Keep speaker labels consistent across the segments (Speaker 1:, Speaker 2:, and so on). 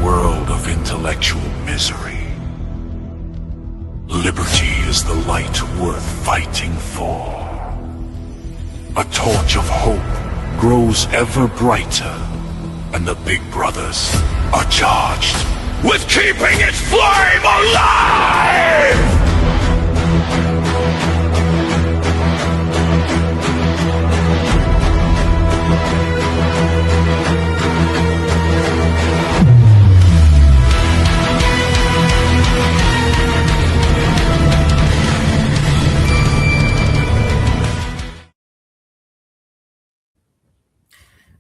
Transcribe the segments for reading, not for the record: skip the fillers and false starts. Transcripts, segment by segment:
Speaker 1: world of intellectual misery. Liberty is the light worth fighting for. A torch of hope grows ever brighter, and the Big Brothers are charged with keeping its flame alive!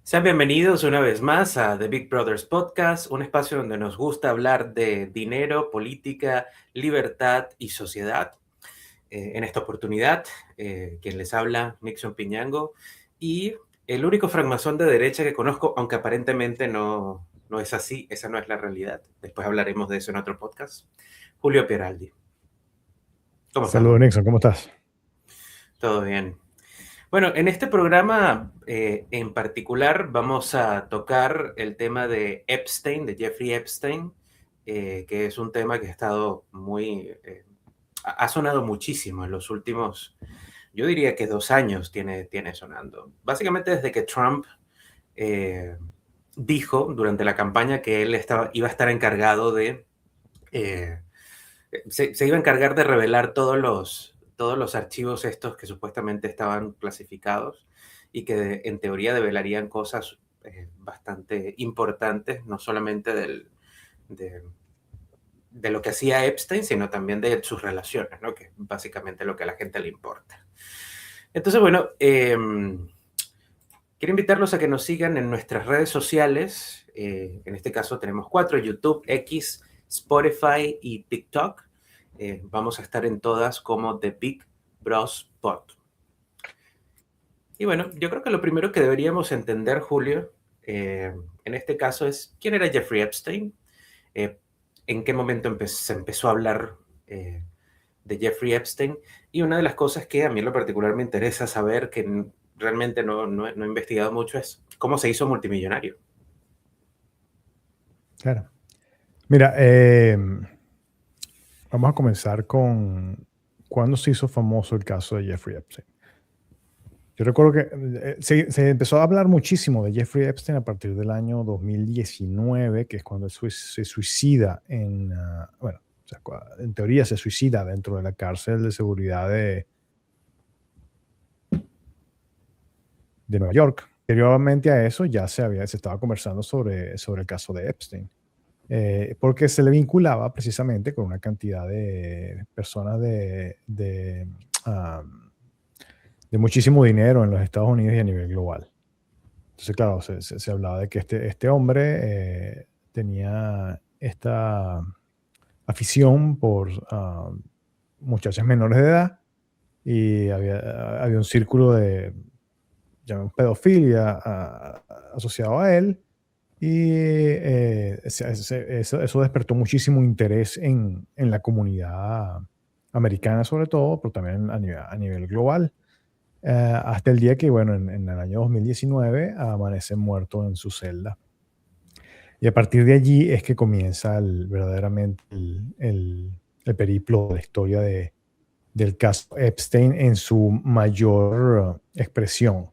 Speaker 2: Sean bienvenidos una vez más a The Big Brothers Podcast, un espacio donde nos gusta hablar de dinero, política, libertad y sociedad. En esta oportunidad, quien les habla, Nixon Piñango, y el único francmasón de derecha que conozco, aunque aparentemente no es así, esa no es la realidad. Después hablaremos de eso en otro podcast. Julio Pieraldi.
Speaker 3: ¿Cómo estás? Saludos, Nixon, ¿cómo estás?
Speaker 2: Todo bien. Bueno, en este programa en particular vamos a tocar el tema de Epstein, de Jeffrey Epstein, que es un tema que ha estado ha sonado muchísimo en los últimos, yo diría que 2 años tiene sonando. Básicamente desde que Trump dijo durante la campaña que él iba a estar encargado de, se iba a encargar de revelar todos los archivos estos que supuestamente estaban clasificados y que en teoría develarían cosas bastante importantes, no solamente de lo que hacía Epstein, sino también de sus relaciones, ¿no? Que es básicamente lo que a la gente le importa. Entonces, bueno, quiero invitarlos a que nos sigan en nuestras redes sociales. En este caso tenemos 4, YouTube, X, Spotify y TikTok. Vamos a estar en todas como The Big Bros Pod. Y bueno, yo creo que lo primero que deberíamos entender, Julio, en este caso es quién era Jeffrey Epstein, en qué momento se empezó a hablar de Jeffrey Epstein, y una de las cosas que a mí en lo particular me interesa saber, que realmente no he investigado mucho, es cómo se hizo multimillonario.
Speaker 3: Claro. Mira, vamos a comenzar con cuándo se hizo famoso el caso de Jeffrey Epstein. Yo recuerdo que se empezó a hablar muchísimo de Jeffrey Epstein a partir del año 2019, que es cuando se suicida en teoría se suicida dentro de la cárcel de seguridad de Nueva York. Anteriormente a eso ya se estaba conversando sobre el caso de Epstein. Porque se le vinculaba precisamente con una cantidad de personas de muchísimo dinero en los Estados Unidos y a nivel global. Entonces, claro, se hablaba de que este hombre tenía esta afición por muchachas menores de edad, y había un círculo de pedofilia asociado a él. Y eso despertó muchísimo interés en la comunidad americana, sobre todo, pero también a nivel global. Hasta el día que, bueno, en el año 2019 amanece muerto en su celda. Y a partir de allí es que comienza verdaderamente el periplo de la historia del caso Epstein en su mayor expresión.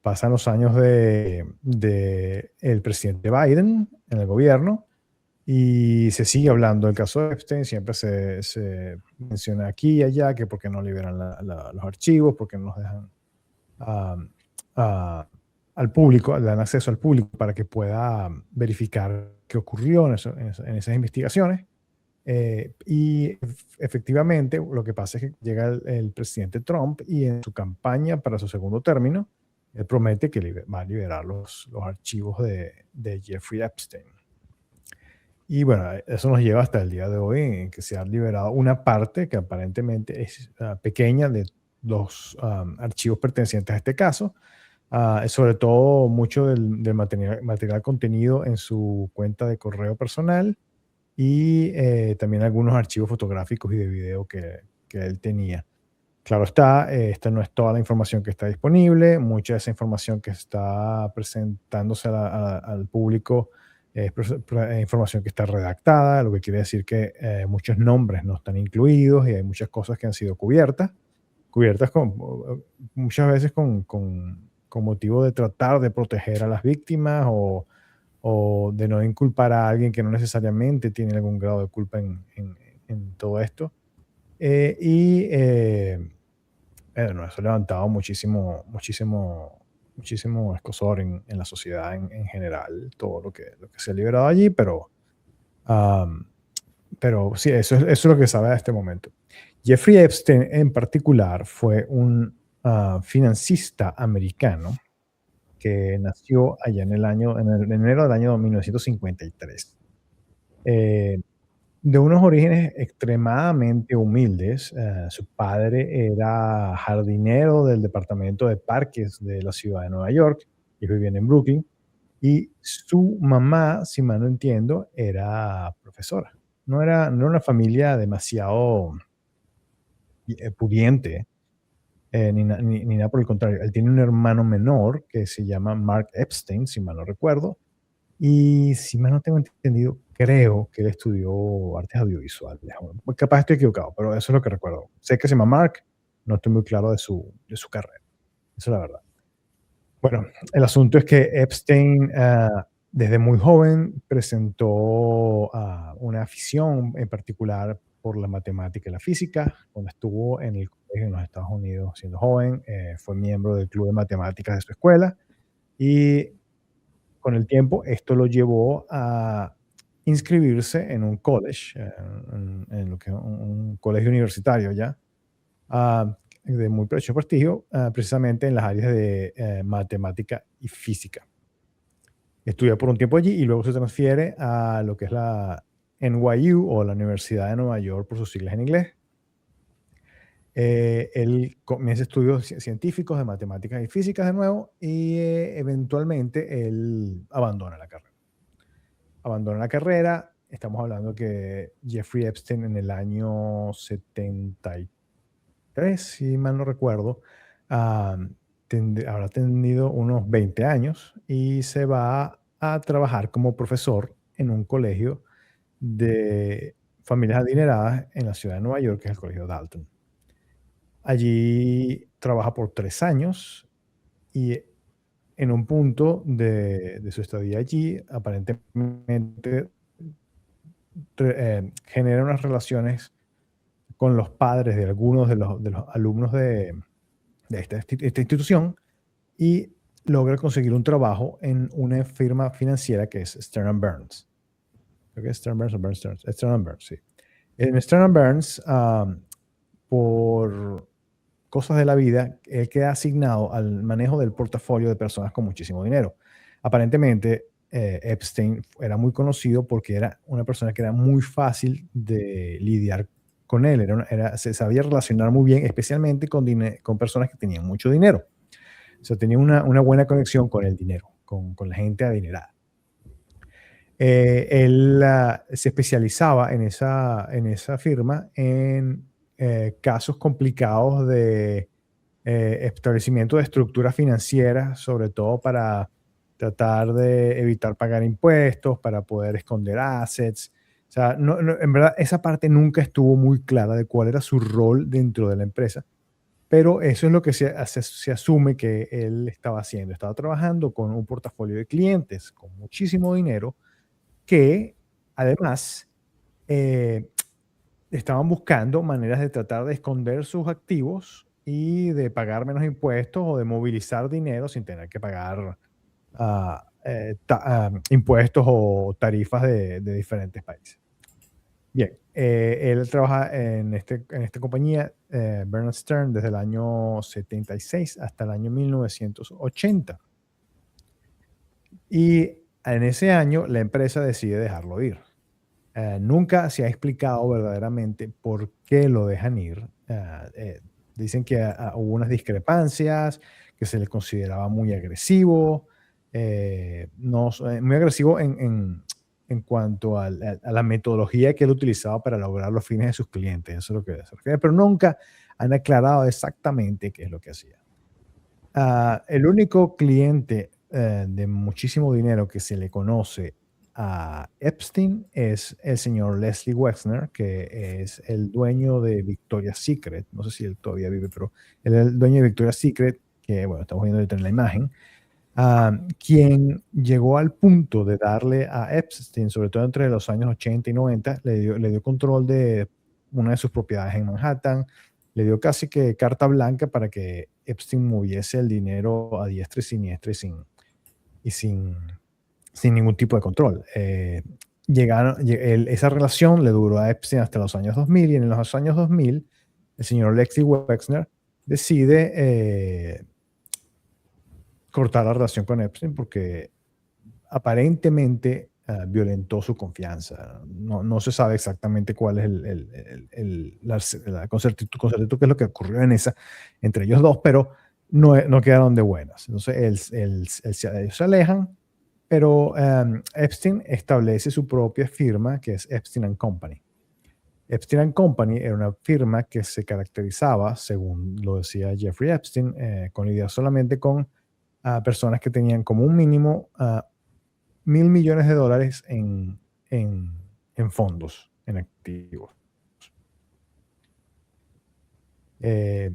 Speaker 3: Pasan los años de el presidente Biden en el gobierno y se sigue hablando del caso de Epstein. Siempre se menciona aquí y allá que por qué no liberan los archivos, por qué no nos dejan al público, dan acceso al público para que pueda verificar qué ocurrió en esas investigaciones. Y efectivamente lo que pasa es que llega el presidente Trump y en su campaña para su segundo término, él promete que va a liberar los archivos de Jeffrey Epstein. Y bueno, eso nos lleva hasta el día de hoy en que se ha liberado una parte que aparentemente es pequeña de los archivos pertenecientes a este caso. Sobre todo mucho del material contenido en su cuenta de correo personal, y también algunos archivos fotográficos y de video que él tenía. Claro está, esta no es toda la información que está disponible. Mucha de esa información que está presentándose al público Es información que está redactada, lo que quiere decir que muchos nombres no están incluidos y hay muchas cosas que han sido cubiertas muchas veces con motivo de tratar de proteger a las víctimas o de no inculpar a alguien que no necesariamente tiene algún grado de culpa en todo esto. Bueno, eso ha levantado muchísimo escozor en la sociedad en general, todo lo que se ha liberado allí, am, pero sí, eso es lo que sabe a este momento. Jeffrey Epstein en particular fue un financista americano que nació allá en enero del año 1953. Eh, de unos orígenes extremadamente humildes. Su padre era jardinero del departamento de parques de la ciudad de Nueva York, y vivían en Brooklyn, y su mamá, si mal no entiendo, era profesora. No era una familia demasiado pudiente, ni nada por el contrario. Él tiene un hermano menor que se llama Mark Epstein, si mal no recuerdo, y si mal no tengo entendido, creo que él estudió artes audiovisuales. Capaz estoy equivocado, pero eso es lo que recuerdo. Sé que se llama Mark, no estoy muy claro de su carrera. Esa es la verdad. Bueno, el asunto es que Epstein, desde muy joven, presentó una afición en particular por la matemática y la física. Cuando estuvo en el colegio en los Estados Unidos siendo joven, fue miembro del club de matemáticas de su escuela, y con el tiempo esto lo llevó a inscribirse en un college, en lo que es un colegio universitario ya, de muy prestigio, precisamente en las áreas de matemática y física. Estudia por un tiempo allí y luego se transfiere a lo que es la NYU, o la Universidad de Nueva York por sus siglas en inglés. Él comienza estudios científicos de matemáticas y físicas de nuevo, y eventualmente él abandona la carrera. Estamos hablando que Jeffrey Epstein en el año 73, si mal no recuerdo, habrá tenido unos 20 años y se va a trabajar como profesor en un colegio de familias adineradas en la ciudad de Nueva York, que es el Colegio Dalton. Allí trabaja por 3 años, y en un punto de su estadía allí, aparentemente genera unas relaciones con los padres de algunos de los alumnos de esta institución, y logra conseguir un trabajo en una firma financiera que es Stern Burns. Creo que es Stern Burns o Burns Stearns. Stern Burns, sí. En Stern Burns, por cosas de la vida, él queda asignado al manejo del portafolio de personas con muchísimo dinero. Aparentemente, Epstein era muy conocido porque era una persona que era muy fácil de lidiar con él. Se sabía relacionar muy bien, especialmente con personas que tenían mucho dinero. O sea, tenía una buena conexión con el dinero, con la gente adinerada. Él se especializaba en esa firma en casos complicados de establecimiento de estructuras financieras, sobre todo para tratar de evitar pagar impuestos, para poder esconder assets. O sea, en verdad, esa parte nunca estuvo muy clara de cuál era su rol dentro de la empresa, pero eso es lo que se asume que él estaba haciendo. Estaba trabajando con un portafolio de clientes con muchísimo dinero que, además, estaban buscando maneras de tratar de esconder sus activos y de pagar menos impuestos, o de movilizar dinero sin tener que pagar impuestos o tarifas de diferentes países. Bien, él trabaja en esta compañía, Bernard Stern, desde el año 76 hasta el año 1980. Y en ese año la empresa decide dejarlo ir. Nunca se ha explicado verdaderamente por qué lo dejan ir. Dicen que hubo unas discrepancias, que se le consideraba muy agresivo, muy agresivo en cuanto a la metodología que él utilizaba para lograr los fines de sus clientes. Eso es lo que se refiere, pero nunca han aclarado exactamente qué es lo que hacía. El único cliente de muchísimo dinero que se le conoce a Epstein es el señor Leslie Wexner, que es el dueño de Victoria's Secret. No sé si él todavía vive, pero él es el dueño de Victoria's Secret, que bueno, estamos viendo ahorita en la imagen, quien llegó al punto de darle a Epstein, sobre todo entre los años 80 y 90, le dio control de una de sus propiedades en Manhattan, le dio casi que carta blanca para que Epstein moviese el dinero a diestra y siniestra y sin ningún tipo de control. Esa relación le duró a Epstein hasta los años 2000, y en los años 2000 el señor Leslie Wexner decide cortar la relación con Epstein porque aparentemente violentó su confianza. No se sabe exactamente cuál es la concertitud, qué es lo que ocurrió entre ellos dos, pero no quedaron de buenas. Entonces ellos se alejan, pero Epstein establece su propia firma, que es Epstein & Company. Epstein & Company era una firma que se caracterizaba, según lo decía Jeffrey Epstein, con lidiar solamente con personas que tenían como un mínimo $1.000 millones en fondos, en activos. De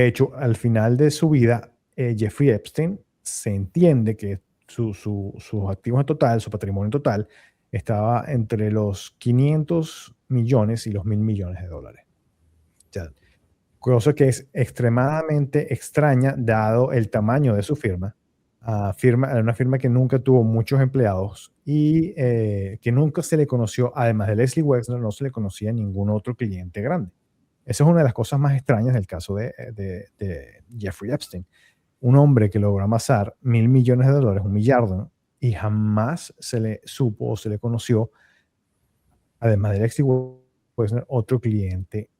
Speaker 3: hecho, al final de su vida, Jeffrey Epstein se entiende que sus activos en total, su patrimonio total, estaba entre los 500 millones y los $1.000 millones. O sea, cosa que es extremadamente extraña dado el tamaño de su firma. Una firma que nunca tuvo muchos empleados y que nunca se le conoció, además de Leslie Wexner, no se le conocía a ningún otro cliente grande. Esa es una de las cosas más extrañas del caso de Jeffrey Epstein. Un hombre que logró amasar $1.000 millones, $1 billardo, ¿no? Y jamás se le supo o se le conoció, además de Leslie Wexner, otro cliente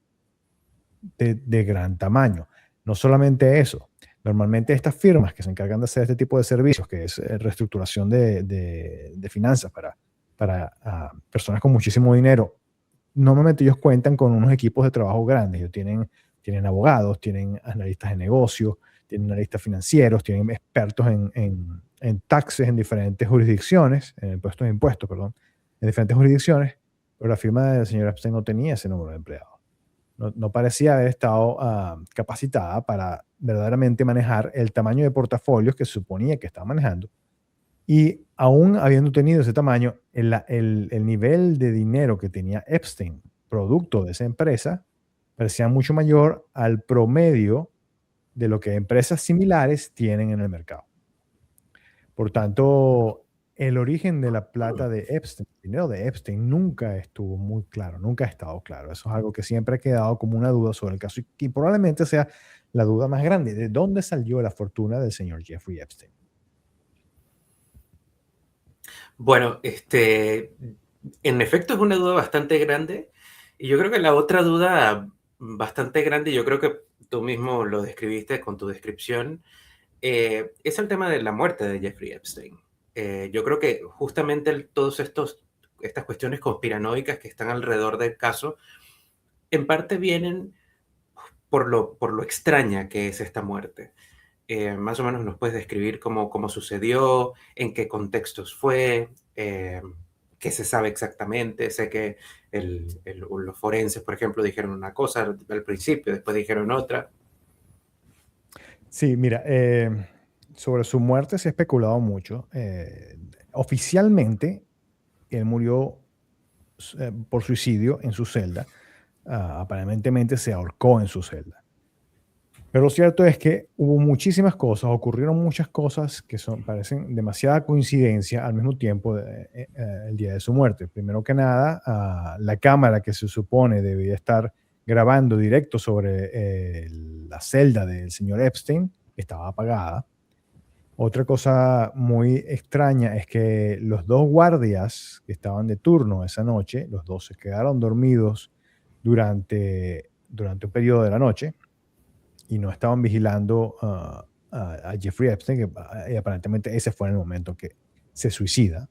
Speaker 3: de gran tamaño. No solamente eso, normalmente estas firmas que se encargan de hacer este tipo de servicios, que es reestructuración de finanzas para personas con muchísimo dinero, normalmente ellos cuentan con unos equipos de trabajo grandes. Ellos tienen abogados, tienen analistas de negocios, tienen analistas financieros, tienen expertos en taxes en diferentes jurisdicciones, en impuestos, perdón, en diferentes jurisdicciones, pero la firma del señor Epstein no tenía ese número de empleados. No parecía haber estado capacitada para verdaderamente manejar el tamaño de portafolios que se suponía que estaba manejando. Y aún habiendo tenido ese tamaño, el nivel de dinero que tenía Epstein, producto de esa empresa, parecía mucho mayor al promedio de lo que empresas similares tienen en el mercado. Por tanto, el origen de la plata de Epstein, el dinero de Epstein, nunca estuvo muy claro, nunca ha estado claro. Eso es algo que siempre ha quedado como una duda sobre el caso y probablemente sea la duda más grande. ¿De dónde salió la fortuna del señor Jeffrey Epstein?
Speaker 2: Bueno, en efecto es una duda bastante grande, y yo creo que la otra duda bastante grande, yo creo que tú mismo lo describiste con tu descripción, es el tema de la muerte de Jeffrey Epstein. Yo creo que justamente todas estas cuestiones conspiranoicas que están alrededor del caso, en parte vienen por lo extraña que es esta muerte. Más o menos nos puedes describir cómo sucedió, en qué contextos fue, qué se sabe exactamente. Sé que los forenses, por ejemplo, dijeron una cosa al principio, después dijeron otra.
Speaker 3: Sí, mira, sobre su muerte se ha especulado mucho. Oficialmente, él murió por suicidio en su celda. Aparentemente se ahorcó en su celda. Pero lo cierto es que hubo muchísimas cosas, ocurrieron muchas cosas que parecen demasiada coincidencia al mismo tiempo el día de su muerte. Primero que nada, la cámara que se supone debía estar grabando directo sobre la celda del señor Epstein estaba apagada. Otra cosa muy extraña es que los dos guardias que estaban de turno esa noche, los dos se quedaron dormidos durante un periodo de la noche y no estaban vigilando a Jeffrey Epstein, y aparentemente ese fue el momento que se suicida.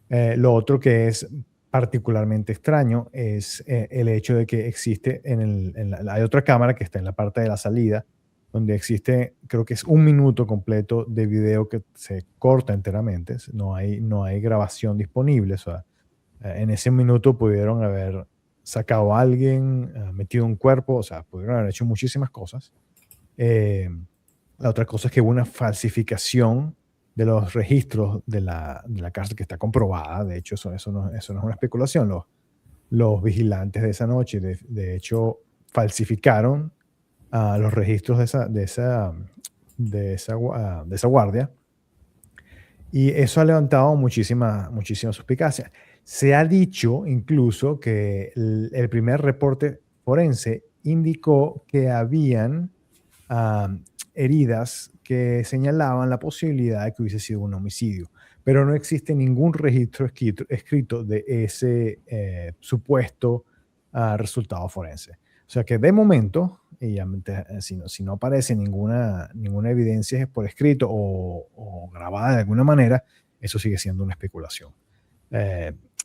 Speaker 3: Lo otro que es particularmente extraño es el hecho de que existe hay otra cámara que está en la parte de la salida donde existe, creo que es 1 minuto completo de video que se corta enteramente, no hay grabación disponible, o sea, en ese minuto pudieron haber sacado a alguien, metido un cuerpo, o sea, pudieron haber hecho muchísimas cosas. Eh, la otra cosa es que hubo una falsificación de los registros de la cárcel que está comprobada. De hecho, eso no es una especulación. Los vigilantes de esa noche, de hecho, falsificaron los registros de esa guardia, y eso ha levantado muchísima suspicacia. Se ha dicho incluso que el primer reporte forense indicó que habían heridas que señalaban la posibilidad de que hubiese sido un homicidio, pero no existe ningún registro escrito de ese supuesto resultado forense. O sea que de momento, y si no aparece ninguna evidencia por escrito o grabada de alguna manera, eso sigue siendo una especulación.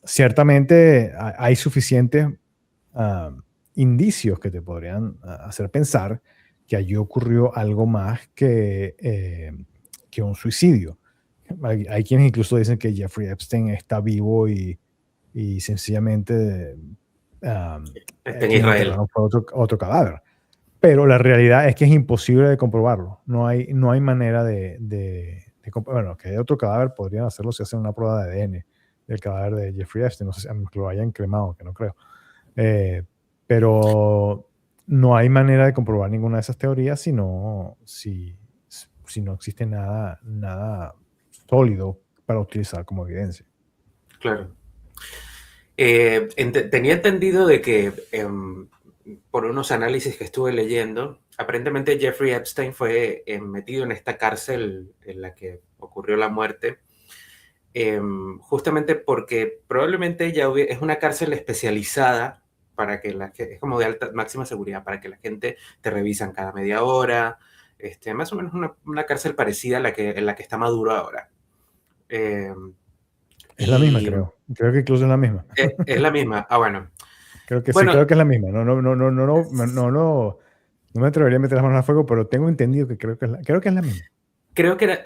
Speaker 3: Ciertamente hay suficientes ah, indicios que te podrían hacer pensar que allí ocurrió algo más que un suicidio. Hay quienes incluso dicen que Jeffrey Epstein está vivo y sencillamente
Speaker 2: Está en
Speaker 3: quien
Speaker 2: Israel.
Speaker 3: enterraron fue otro cadáver. Pero la realidad es que es imposible de comprobarlo. No hay manera bueno, que hay otro cadáver, podrían hacerlo si hacen una prueba de ADN del cadáver de Jeffrey Epstein. No sé si lo hayan cremado, que no creo. Pero no hay manera de comprobar ninguna de esas teorías si no existe nada sólido para utilizar como evidencia.
Speaker 2: Claro. Tenía entendido de que por unos análisis que estuve leyendo, aparentemente Jeffrey Epstein fue metido en esta cárcel en la que ocurrió la muerte, justamente porque probablemente es una cárcel especializada para que es como de alta máxima seguridad, para que la gente te revisan cada media hora, más o menos una cárcel parecida a en la que está Maduro ahora.
Speaker 3: Es la misma,
Speaker 2: Y
Speaker 3: creo. Creo que incluso es la misma.
Speaker 2: es la misma. Ah, bueno.
Speaker 3: Creo que sí,
Speaker 2: Bueno,
Speaker 3: creo que es la misma. No me atrevería a meter las manos al fuego, pero tengo entendido que creo que es la misma.
Speaker 2: creo que era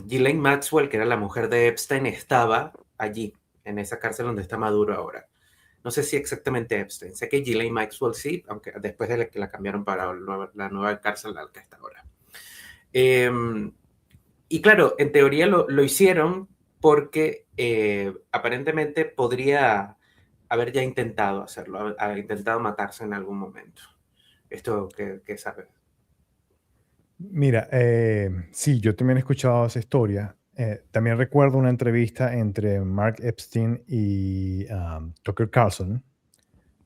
Speaker 2: Ghislaine Maxwell, que era la mujer de Epstein, estaba allí, en esa cárcel donde está Maduro ahora. No sé si exactamente Epstein. Sé que Ghislaine Maxwell sí, aunque después de que la cambiaron para la nueva cárcel en la que está ahora. Y claro, en teoría lo hicieron porque aparentemente podría haber ya intentado hacerlo, haber intentado matarse en algún momento. Esto que sabes.
Speaker 3: Mira, sí, yo también he escuchado esa historia. También recuerdo una entrevista entre Mark Epstein y Tucker Carlson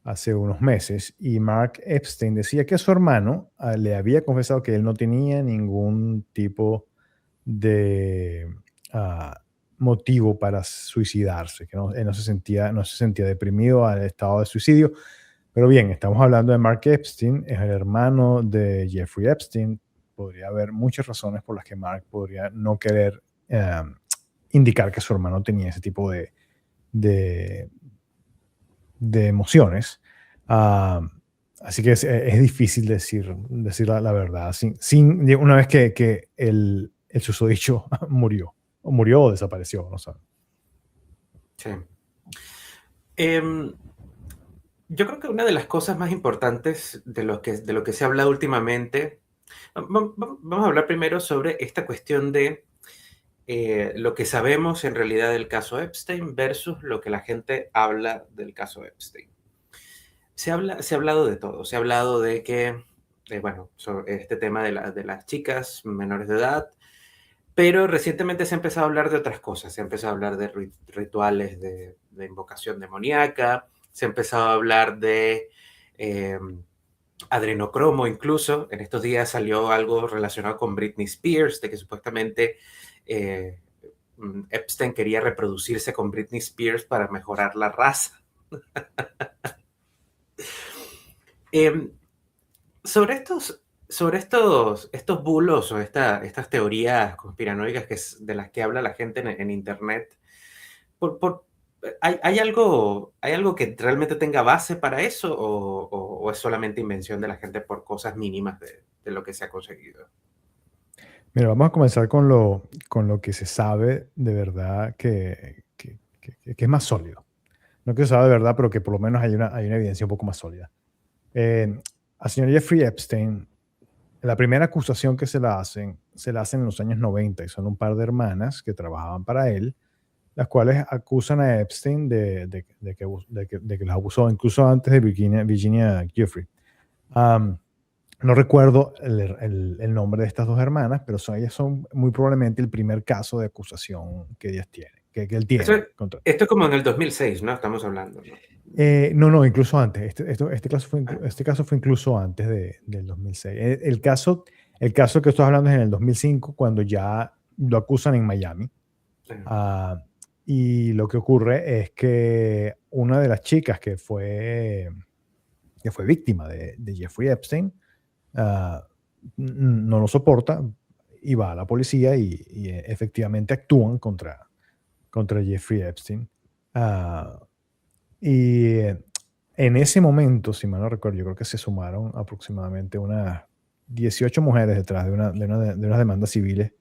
Speaker 3: hace unos meses, y Mark Epstein decía que su hermano le había confesado que él no tenía ningún tipo de motivo para suicidarse, que él no se sentía deprimido al estado de suicidio. Pero bien, estamos hablando de Mark Epstein, es el hermano de Jeffrey Epstein. Podría haber muchas razones por las que Mark podría no querer indicar que su hermano tenía ese tipo de, de emociones. Así que es difícil decir la verdad una vez que el susodicho murió o desapareció, no sé.
Speaker 2: Sí. Yo creo que una de las cosas más importantes de lo que se ha hablado últimamente, vamos a hablar primero sobre esta cuestión de lo que sabemos en realidad del caso Epstein versus lo que la gente habla del caso Epstein. Se ha hablado de todo. Se ha hablado de que, bueno, sobre este tema de las chicas menores de edad, pero recientemente se ha empezado a hablar de otras cosas. Se ha empezado a hablar de rituales de invocación demoníaca, se ha empezado a hablar de adrenocromo incluso. En estos días salió algo relacionado con Britney Spears, de que supuestamente Epstein quería reproducirse con Britney Spears para mejorar la raza. Sobre estos bulos o estas teorías conspiranoicas de las que habla la gente en Internet, ¿Hay algo que realmente tenga base para eso o es solamente invención de la gente por cosas mínimas de lo que se ha conseguido?
Speaker 3: Mira, vamos a comenzar con lo que se sabe de verdad que es más sólido. No que se sabe de verdad, pero que por lo menos hay una evidencia un poco más sólida. Al señor Jeffrey Epstein, la primera acusación que se la hacen en los años 90 y son un par de hermanas que trabajaban para él, las cuales acusan a Epstein de que los abusó, incluso antes de Virginia Giuffre. Am, no recuerdo el nombre de estas dos hermanas, pero ellas son muy probablemente el primer caso de acusación que ellas tienen, que él
Speaker 2: Eso,
Speaker 3: tiene contra.
Speaker 2: esto es como en el 2006, ¿no? Estamos hablando, ¿no?
Speaker 3: No, incluso antes.
Speaker 2: Ah,
Speaker 3: Este caso fue incluso antes del 2006. El caso que estoy hablando es en el 2005, cuando ya lo acusan en Miami.
Speaker 2: ah,
Speaker 3: Ah, y lo que ocurre es que una de las chicas que fue víctima de Jeffrey Epstein no lo soporta y va a la policía y efectivamente actúan contra Jeffrey Epstein. Ah, y en ese momento, si mal no recuerdo, yo creo que se sumaron aproximadamente unas 18 mujeres detrás de unas demandas civiles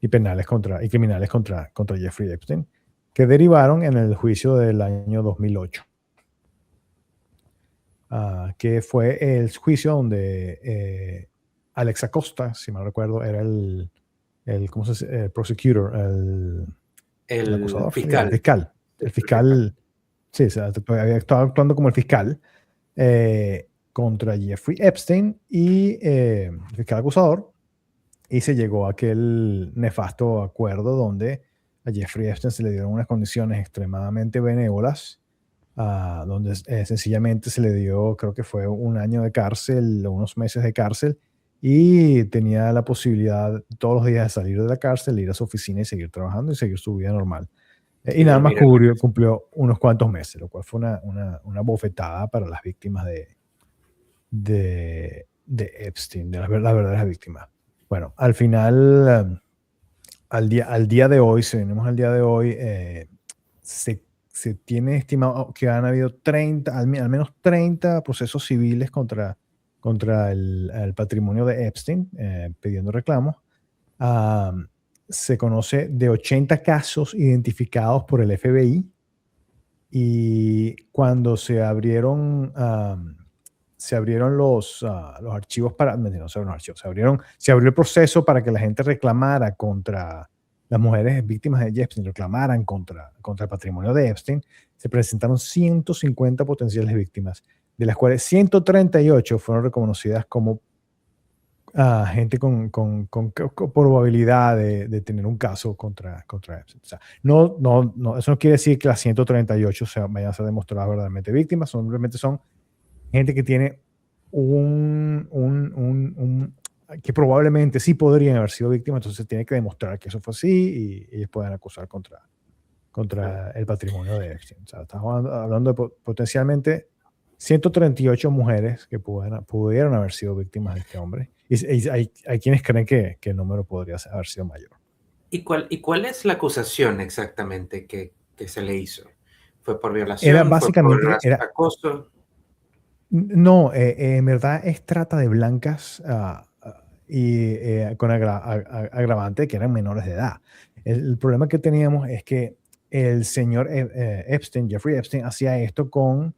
Speaker 3: y penales y criminales contra Jeffrey Epstein, que derivaron en el juicio del año 2008, que fue el juicio donde Alex Acosta, si mal no recuerdo, era ¿cómo se dice? El prosecutor, el
Speaker 2: el
Speaker 3: acusador, sería el
Speaker 2: fiscal.
Speaker 3: fiscal.
Speaker 2: Sí,
Speaker 3: El
Speaker 2: el fiscal.
Speaker 3: fiscal, sí, o sea, había estado actuando como el fiscal contra Jeffrey Epstein y el fiscal acusador, y se llegó a aquel nefasto acuerdo donde a Jeffrey Epstein se le dieron unas condiciones extremadamente benévolas, donde sencillamente se le dio, creo que fue un año de cárcel o unos meses de cárcel, y tenía la posibilidad todos los días de salir de la cárcel, ir a su oficina y seguir trabajando y seguir su vida normal. Y
Speaker 2: Y
Speaker 3: nada más
Speaker 2: dormir en la casa.
Speaker 3: cumplió unos cuantos meses, lo cual fue una bofetada para las víctimas de Epstein, de las verdaderas víctimas. Bueno, al final, al día de hoy, si venimos al día de hoy, se tiene estimado que han habido 30, al menos 30 procesos civiles contra el patrimonio de Epstein, pidiendo reclamos. Am, Se conoce de 80 casos identificados por el FBI, y cuando se abrieron los archivos para, no, no se abrieron los archivos, se abrió el proceso para que la gente reclamara contra las mujeres víctimas de Epstein, reclamaran contra el patrimonio de Epstein. Se presentaron 150 potenciales víctimas, de las cuales 138 fueron reconocidas como gente con probabilidad de tener un caso contra Epstein. O sea, no, eso no quiere decir que las 138 vayan a ser demostradas verdaderamente víctimas, simplemente son gente que tiene que probablemente sí podrían haber sido víctimas, entonces tiene que demostrar que eso fue así y ellos pueden acusar
Speaker 2: Claro.
Speaker 3: contra el patrimonio de Epstein. O sea, estamos hablando de potencialmente 138 mujeres que pudieron haber sido víctimas de este hombre. Y hay quienes creen que el número podría haber sido mayor.
Speaker 2: Y cuál es la acusación exactamente que se le hizo? ¿Fue por
Speaker 3: Era
Speaker 2: violación? ¿Fue por
Speaker 3: básicamente,
Speaker 2: acoso?
Speaker 3: no, en verdad es trata de blancas, y con agravante que eran menores de edad. El problema que teníamos es que el señor Epstein, Jeffrey Epstein, hacía esto con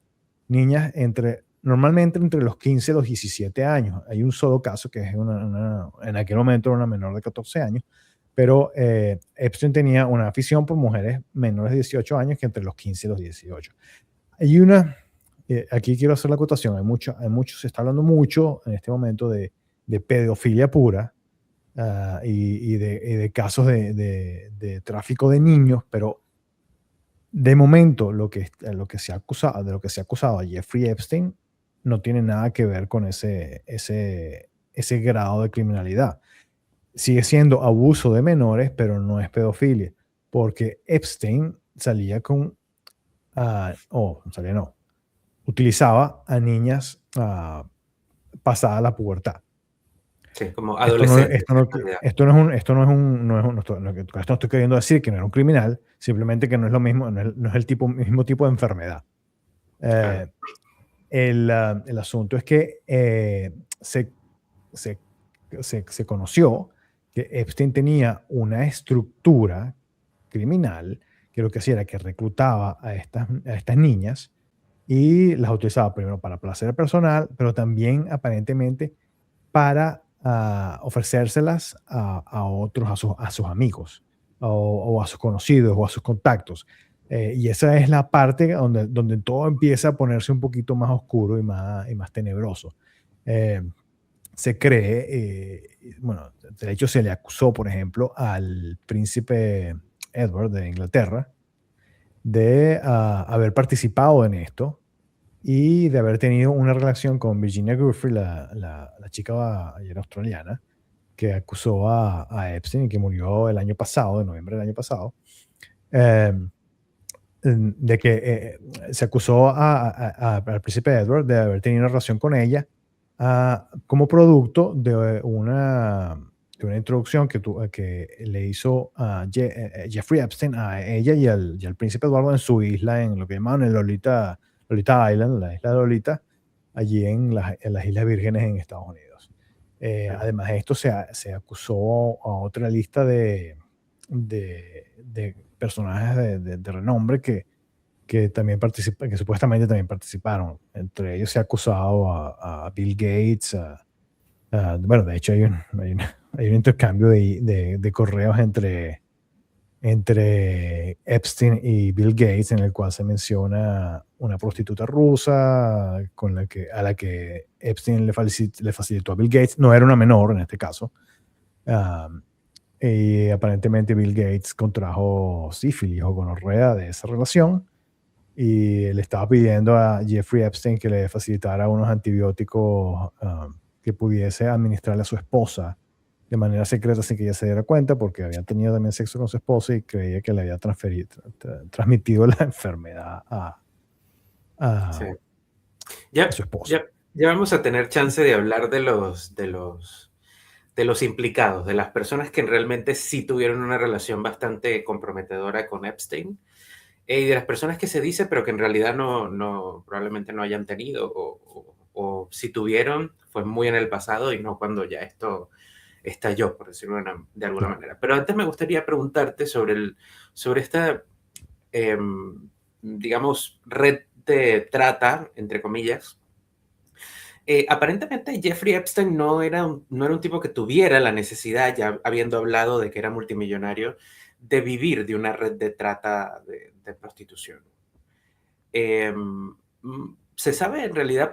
Speaker 3: niñas normalmente entre los 15 y los 17 años. Hay un solo caso que es en aquel momento era una menor de 14 años, pero Epstein tenía una afición por mujeres menores de 18 años que entre los 15 y los 18. Hay aquí quiero hacer la acotación, se está hablando mucho en este momento de pedofilia pura, y de casos de tráfico de niños, pero de momento de lo que se ha acusado a Jeffrey Epstein no tiene nada que ver con ese grado de criminalidad. Sigue siendo abuso de menores, pero no es pedofilia, porque Epstein salía salía no, utilizaba a niñas pasada la pubertad.
Speaker 2: Sí, como
Speaker 3: Esto no,
Speaker 2: adolescentes,
Speaker 3: esto no,
Speaker 2: en realidad.
Speaker 3: con esto no estoy queriendo decir que no era un criminal, simplemente que no es lo mismo, no es el mismo tipo de enfermedad.
Speaker 2: Claro.
Speaker 3: Eh, el asunto es que se, se, se conoció que Epstein tenía una estructura criminal que lo que hacía era que reclutaba a estas niñas y las utilizaba primero para placer personal, pero también aparentemente para ofrecérselas a otros, a sus amigos o a sus conocidos o a sus contactos. Y esa es la parte donde todo empieza a ponerse un poquito más oscuro y más tenebroso. Eh, Se cree, bueno, de hecho se le acusó, por ejemplo, al príncipe Edward de Inglaterra de haber participado en esto y de haber tenido una relación con Virginia Giuffre, la chica ayer australiana, que acusó a Epstein y que murió el año pasado, en noviembre del año pasado, eh, de que se acusó al príncipe Edward de haber tenido una relación con ella como producto de una introducción que le hizo Jeffrey Epstein a ella y al príncipe Eduardo en su isla, en lo que llaman el Lolita Island, la isla de Lolita, allí en las Islas Vírgenes en Estados Unidos.
Speaker 2: Claro.
Speaker 3: Además de esto, se acusó a otra lista de personajes de renombre que también que supuestamente también participaron. Entre ellos se ha acusado a Bill Gates. Bueno, de hecho hay un intercambio de correos entre Epstein y Bill Gates en el cual se menciona una prostituta rusa a la que Epstein le facilitó a Bill Gates. No era una menor en este caso. Um, y aparentemente Bill Gates contrajo sífilis o gonorrea de esa relación y le estaba pidiendo a Jeffrey Epstein que le facilitara unos antibióticos que pudiese administrarle a su esposa de manera secreta sin que ella se diera cuenta, porque había tenido también sexo con su esposa y creía que le había transmitido la enfermedad
Speaker 2: Sí.
Speaker 3: a
Speaker 2: Ya,
Speaker 3: su esposa.
Speaker 2: ya vamos a tener chance de hablar de los implicados, de las personas que realmente sí tuvieron una relación bastante comprometedora con Epstein, y de las personas que se dice, pero que en realidad probablemente no hayan tenido, o si tuvieron, fue muy en el pasado y no cuando ya esto estalló, por decirlo de alguna
Speaker 3: Claro.
Speaker 2: manera. Pero antes me gustaría preguntarte sobre esta, digamos, red de trata, entre comillas. Aparentemente Jeffrey Epstein no era un tipo que tuviera la necesidad, ya habiendo hablado de que era multimillonario, de vivir de una red de trata de prostitución. ¿Se sabe en realidad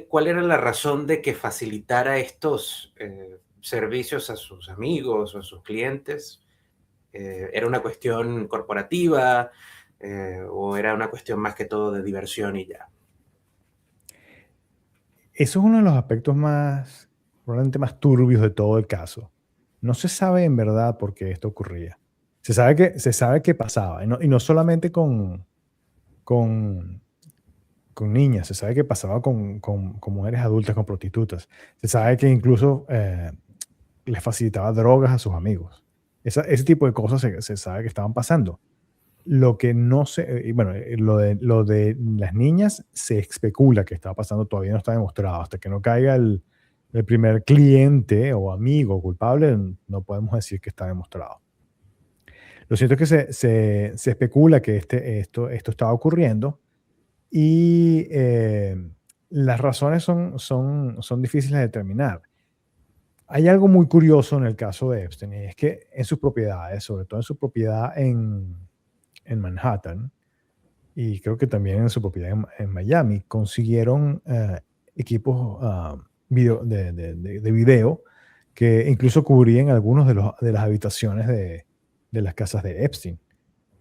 Speaker 2: cuál era la razón de que facilitara estos servicios a sus amigos o a sus clientes? ¿Era una cuestión corporativa o era una cuestión más que todo de diversión y ya?
Speaker 3: Eso es uno de los aspectos probablemente más turbios de todo el caso. No se sabe en verdad por qué esto ocurría. Se sabe que pasaba, y no solamente con, con niñas, se sabe que pasaba con mujeres adultas, con prostitutas. Se sabe que incluso les facilitaba drogas a sus amigos. Ese tipo de cosas se sabe que estaban pasando. Lo que no sé, y bueno, lo de las niñas se especula que estaba pasando, todavía no está demostrado. Hasta que no caiga el primer cliente o amigo culpable, no podemos decir que está demostrado. Lo cierto es que se especula que esto estaba ocurriendo y las razones son difíciles de determinar. Hay algo muy curioso en el caso de Epstein, y es que en sus propiedades, sobre todo en su propiedad en Manhattan, y creo que también en su propiedad en Miami, consiguieron equipos de video que incluso cubrían algunos de las habitaciones de las casas de Epstein.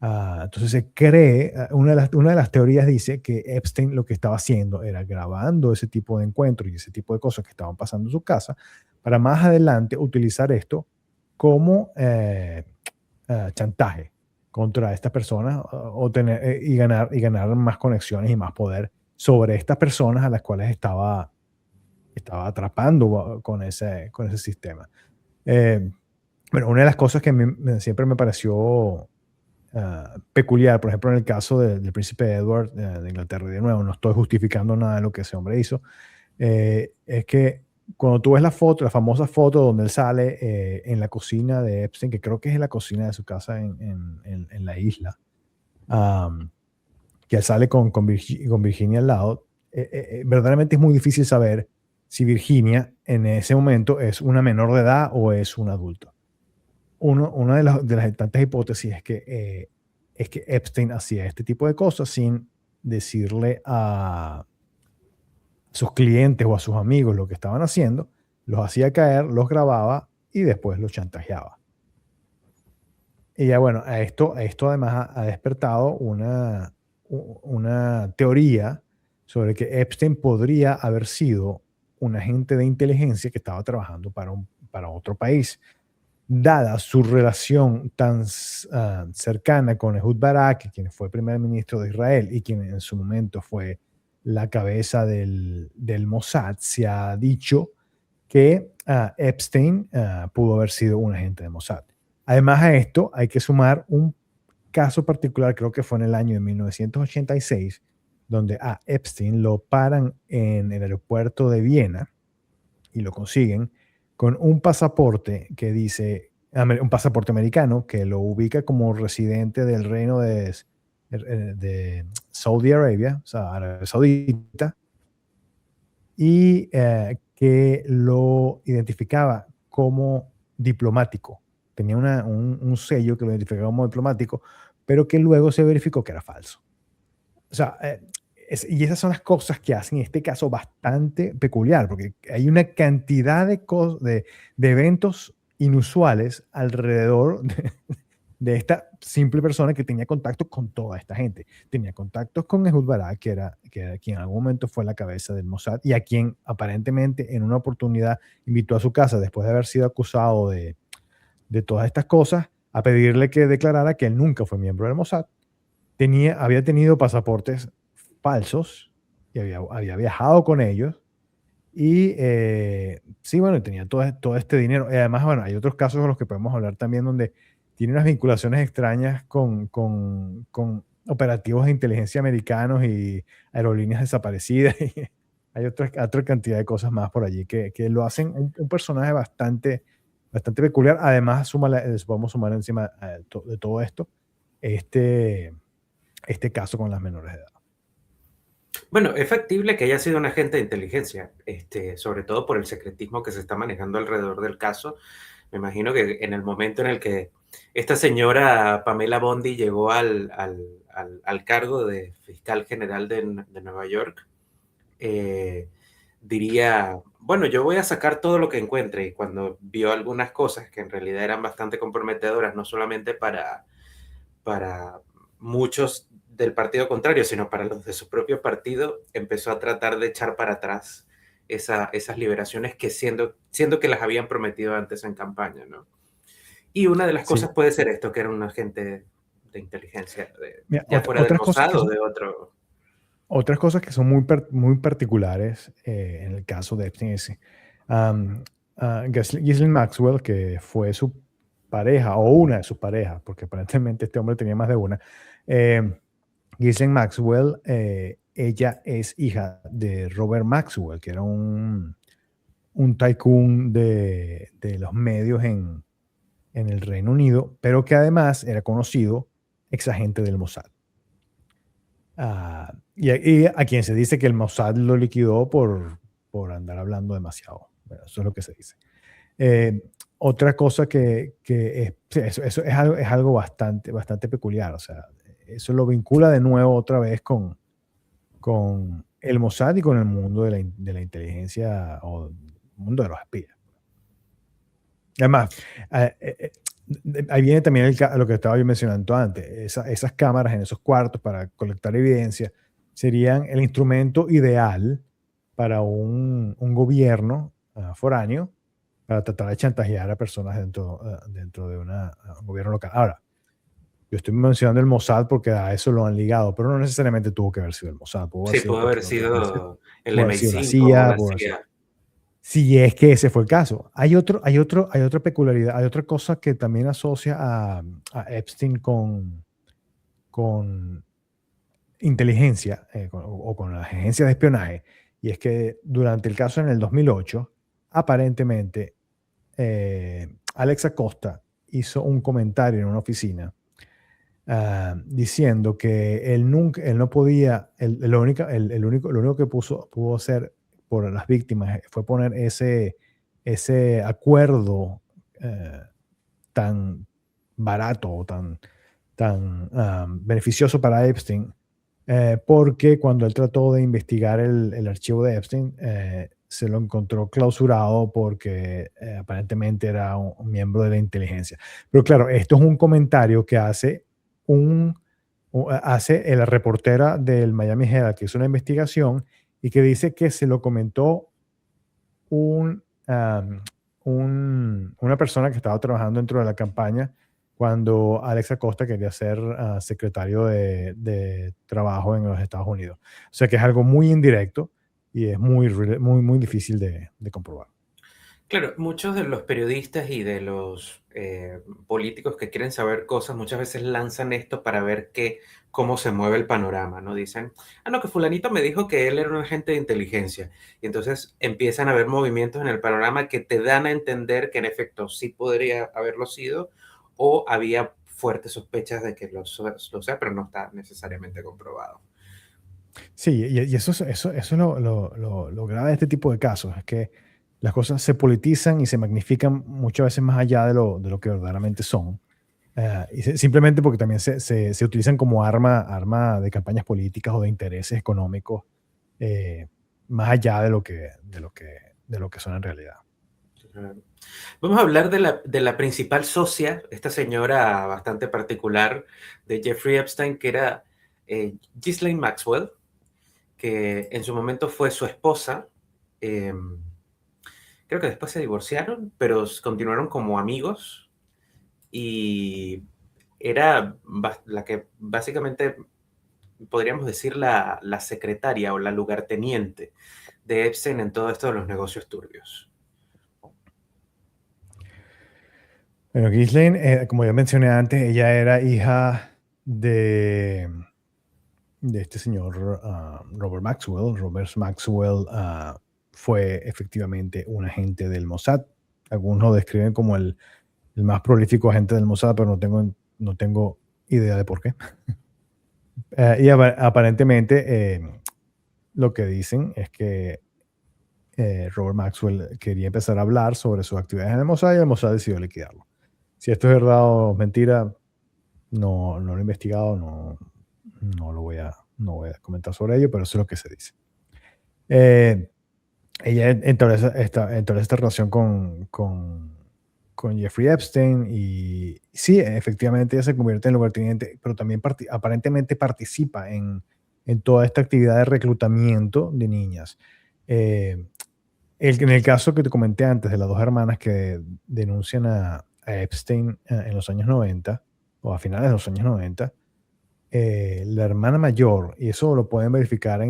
Speaker 3: Entonces se cree, una de las teorías dice que Epstein lo que estaba haciendo era grabando ese tipo de encuentros y ese tipo de cosas que estaban pasando en su casa para más adelante utilizar esto como chantaje contra estas personas y ganar más conexiones y más poder sobre estas personas a las cuales estaba estaba atrapando con ese sistema. Bueno, una de las cosas que siempre me pareció peculiar, por ejemplo, en el caso del príncipe Edward de Inglaterra, y de nuevo, no estoy justificando nada de lo que ese hombre hizo, es que cuando tú ves la famosa foto donde él sale en la cocina de Epstein, que creo que es la cocina de su casa en la isla, que él sale con Virginia al lado, verdaderamente es muy difícil saber si Virginia en ese momento es una menor de edad o es un adulto. Una de las tantas hipótesis es que Epstein hacía este tipo de cosas sin decirle a sus clientes o a sus amigos lo que estaban haciendo, los hacía caer, los grababa y después los chantajeaba. Y ya bueno, esto además ha despertado una teoría sobre que Epstein podría haber sido un agente de inteligencia que estaba trabajando para otro país. Dada su relación tan cercana con Ehud Barak, quien fue primer ministro de Israel y quien en su momento fue la cabeza del Mossad, se ha dicho que Epstein pudo haber sido un agente de Mossad. Además a esto hay que sumar un caso particular, creo que fue en el año de 1986, donde a Epstein lo paran en el aeropuerto de Viena y lo consiguen con un pasaporte que dice, un pasaporte americano que lo ubica como residente del reino de Saudi Arabia, o sea, Arabia Saudita, y que lo identificaba como diplomático. Tenía un sello que lo identificaba como diplomático, pero que luego se verificó que era falso. O sea, y esas son las cosas que hacen este caso bastante peculiar, porque hay una cantidad de eventos inusuales alrededor de esta simple persona que tenía contacto con toda esta gente. Tenía contactos con Ehud Barak, que era quien en algún momento fue la cabeza del Mossad y a quien aparentemente en una oportunidad invitó a su casa después de haber sido acusado de todas estas cosas, a pedirle que declarara que él nunca fue miembro del Mossad. Había tenido pasaportes falsos y había viajado con ellos y sí, bueno, tenía todo este dinero. Y además, bueno, hay otros casos de los que podemos hablar también donde tiene unas vinculaciones extrañas con operativos de inteligencia americanos y aerolíneas desaparecidas. Y hay otra cantidad de cosas más por allí que lo hacen un personaje bastante peculiar. Además, podemos sumar encima de todo esto este caso con las menores de edad.
Speaker 2: Bueno, es factible que haya sido un agente de inteligencia, sobre todo por el secretismo que se está manejando alrededor del caso. Me imagino que en el momento en el que esta señora Pamela Bondi llegó al cargo de fiscal general de Nueva York, diría, bueno, yo voy a sacar todo lo que encuentre. Y cuando vio algunas cosas que en realidad eran bastante comprometedoras, no solamente para muchos del partido contrario, sino para los de su propio partido, empezó a tratar de echar para atrás esas liberaciones que siendo que las habían prometido antes en campaña, ¿no? Y una de las cosas puede ser esto, que era un agente de inteligencia, ya fuera del Mossad o de otro.
Speaker 3: Otras cosas que son muy particulares en el caso de Epstein es Ghislaine Maxwell, que fue su pareja o una de sus parejas, porque aparentemente este hombre tenía más de una. Ghislaine Maxwell, ella es hija de Robert Maxwell, que era un tycoon de los medios en el Reino Unido, pero que además era conocido exagente del Mossad. Y a quien se dice que el Mossad lo liquidó por andar hablando demasiado. Bueno, eso es lo que se dice. Otra cosa que eso es algo bastante peculiar. O sea, eso lo vincula de nuevo otra vez con el Mossad y con el mundo de la inteligencia o el mundo de los espías. Además, ahí viene también lo que estaba yo mencionando antes. Esas cámaras en esos cuartos para colectar evidencia serían el instrumento ideal para un gobierno foráneo para tratar de chantajear a personas dentro de un gobierno local. Ahora, yo estoy mencionando el Mossad porque a eso lo han ligado, pero no necesariamente tuvo que haber sido el Mossad.
Speaker 2: Pudo haber sido el
Speaker 3: MI5 o la CIA. Si es que ese fue el caso. Hay otra peculiaridad, hay otra cosa que también asocia a Epstein con inteligencia o con las agencias de espionaje, y es que durante el caso en el 2008, aparentemente, Alex Acosta hizo un comentario en una oficina diciendo que él no podía, lo único que pudo hacer por las víctimas fue poner ese acuerdo tan barato o tan beneficioso para Epstein, porque cuando él trató de investigar el archivo de Epstein, se lo encontró clausurado porque aparentemente era un miembro de la inteligencia. Pero claro, esto es un comentario que hace la reportera del Miami Herald, que hizo una investigación y que dice que se lo comentó una persona que estaba trabajando dentro de la campaña cuando Alex Acosta quería ser secretario de Trabajo en los Estados Unidos. O sea que es algo muy indirecto y es muy difícil de comprobar.
Speaker 2: Claro, muchos de los periodistas y de los políticos que quieren saber cosas muchas veces lanzan esto para ver cómo se mueve el panorama, ¿no? Dicen, no, que fulanito me dijo que él era un agente de inteligencia. Y entonces empiezan a haber movimientos en el panorama que te dan a entender que en efecto sí podría haberlo sido o había fuertes sospechas de que lo sea, pero no está necesariamente comprobado.
Speaker 3: Sí, y eso es lo grave de este tipo de casos, es que las cosas se politizan y se magnifican muchas veces más allá de lo que verdaderamente son. Y simplemente porque también se utilizan como arma de campañas políticas o de intereses económicos, más allá de lo que son en realidad.
Speaker 2: Vamos a hablar de la principal socia, esta señora bastante particular de Jeffrey Epstein, que era Ghislaine Maxwell, que en su momento fue su esposa. Creo que después se divorciaron, pero continuaron como amigos y era la que básicamente podríamos decir la secretaria o la lugarteniente de Epstein en todo esto de los negocios turbios.
Speaker 3: Bueno, Ghislaine, como ya mencioné antes, ella era hija de este señor Robert Maxwell. Robert Maxwell fue efectivamente un agente del Mossad. Algunos lo describen como el más prolífico agente del Mossad, pero no tengo idea de por qué. Y aparentemente lo que dicen es que Robert Maxwell quería empezar a hablar sobre sus actividades en el Mossad y el Mossad decidió liquidarlo. Si esto es verdad o mentira, no lo he investigado, no voy a comentar sobre ello, pero eso es lo que se dice. Ella entonces esta relación con Jeffrey Epstein y sí, efectivamente ella se convierte en lugarteniente, pero también aparentemente participa en toda esta actividad de reclutamiento de niñas. En el caso que te comenté antes de las dos hermanas que denuncian a Epstein en los años 90 o a finales de los años 90, la hermana mayor, y eso lo pueden verificar